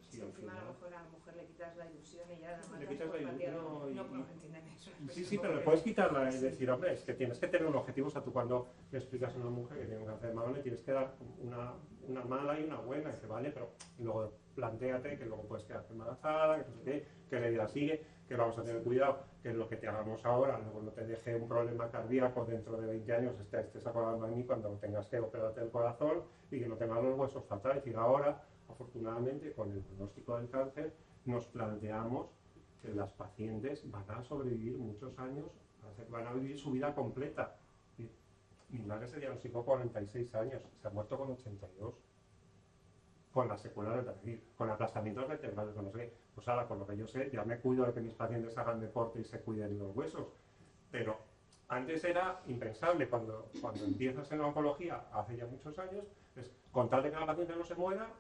Sí, encima a lo mejor a la mujer le quitas la ilusión y ya además le quitas la ilusión. No entienden eso. Sí, pero le puedes quitarla y decir, hombre, es que tienes que tener un objetivo. O sea, tú cuando le explicas a una mujer que tiene un cáncer de mama, le tienes que dar una mala y una buena, y dice, vale, pero luego plantéate que luego puedes quedarte embarazada, que no sé qué, que la vida sigue, que vamos a tener cuidado, que lo que te hagamos ahora luego no te deje un problema cardíaco dentro de 20 años, estés acordando de mí cuando tengas que operarte el corazón y que no tengas los huesos fatales. Es decir, ahora, afortunadamente, con el pronóstico del cáncer, nos planteamos que las pacientes van a sobrevivir muchos años, van a vivir su vida completa. Mi madre se diagnosticó con 46 años, se ha muerto con 82. Con las secuelas del cáncer, con aplastamientos vertebrales, con no sé qué. Pues ahora, con lo que yo sé, ya me cuido de que mis pacientes hagan deporte y se cuiden los huesos. Pero antes era impensable, cuando empiezas en la oncología, hace ya muchos años, es con tal de que la paciente no se muera,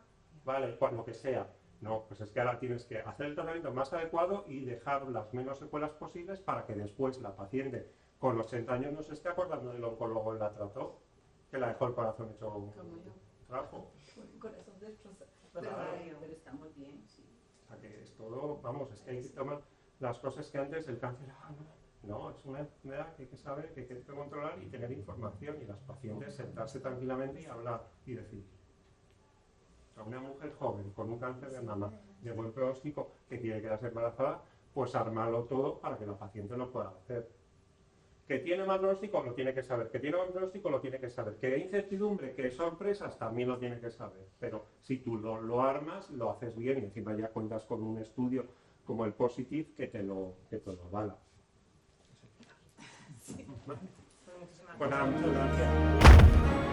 vale, lo que sea. No, pues es que ahora tienes que hacer el tratamiento más adecuado y dejar las menos secuelas posibles para que después la paciente con los 80 años no se esté acordando del oncólogo que la trató, que la dejó el corazón hecho un trapo. Corazón destrozado. Pero estamos bien, sí. O sea que es todo, vamos, es que hay que tomar las cosas que antes el cáncer, no, es una enfermedad que hay que saber, que hay que controlar y tener información, y las pacientes sentarse tranquilamente y hablar y decidir. A una mujer joven con un cáncer de mama de buen pronóstico que quiere quedarse embarazada, pues armarlo todo para que la paciente lo pueda hacer. Que tiene mal pronóstico, lo tiene que saber. Que tiene mal pronóstico, lo tiene que saber. Que hay incertidumbre, que hay sorpresas, también lo tiene que saber. Pero si tú lo armas, lo haces bien, y encima ya cuentas con un estudio como el POSITIVE que te lo avala. Sí. Pues nada, muchas gracias.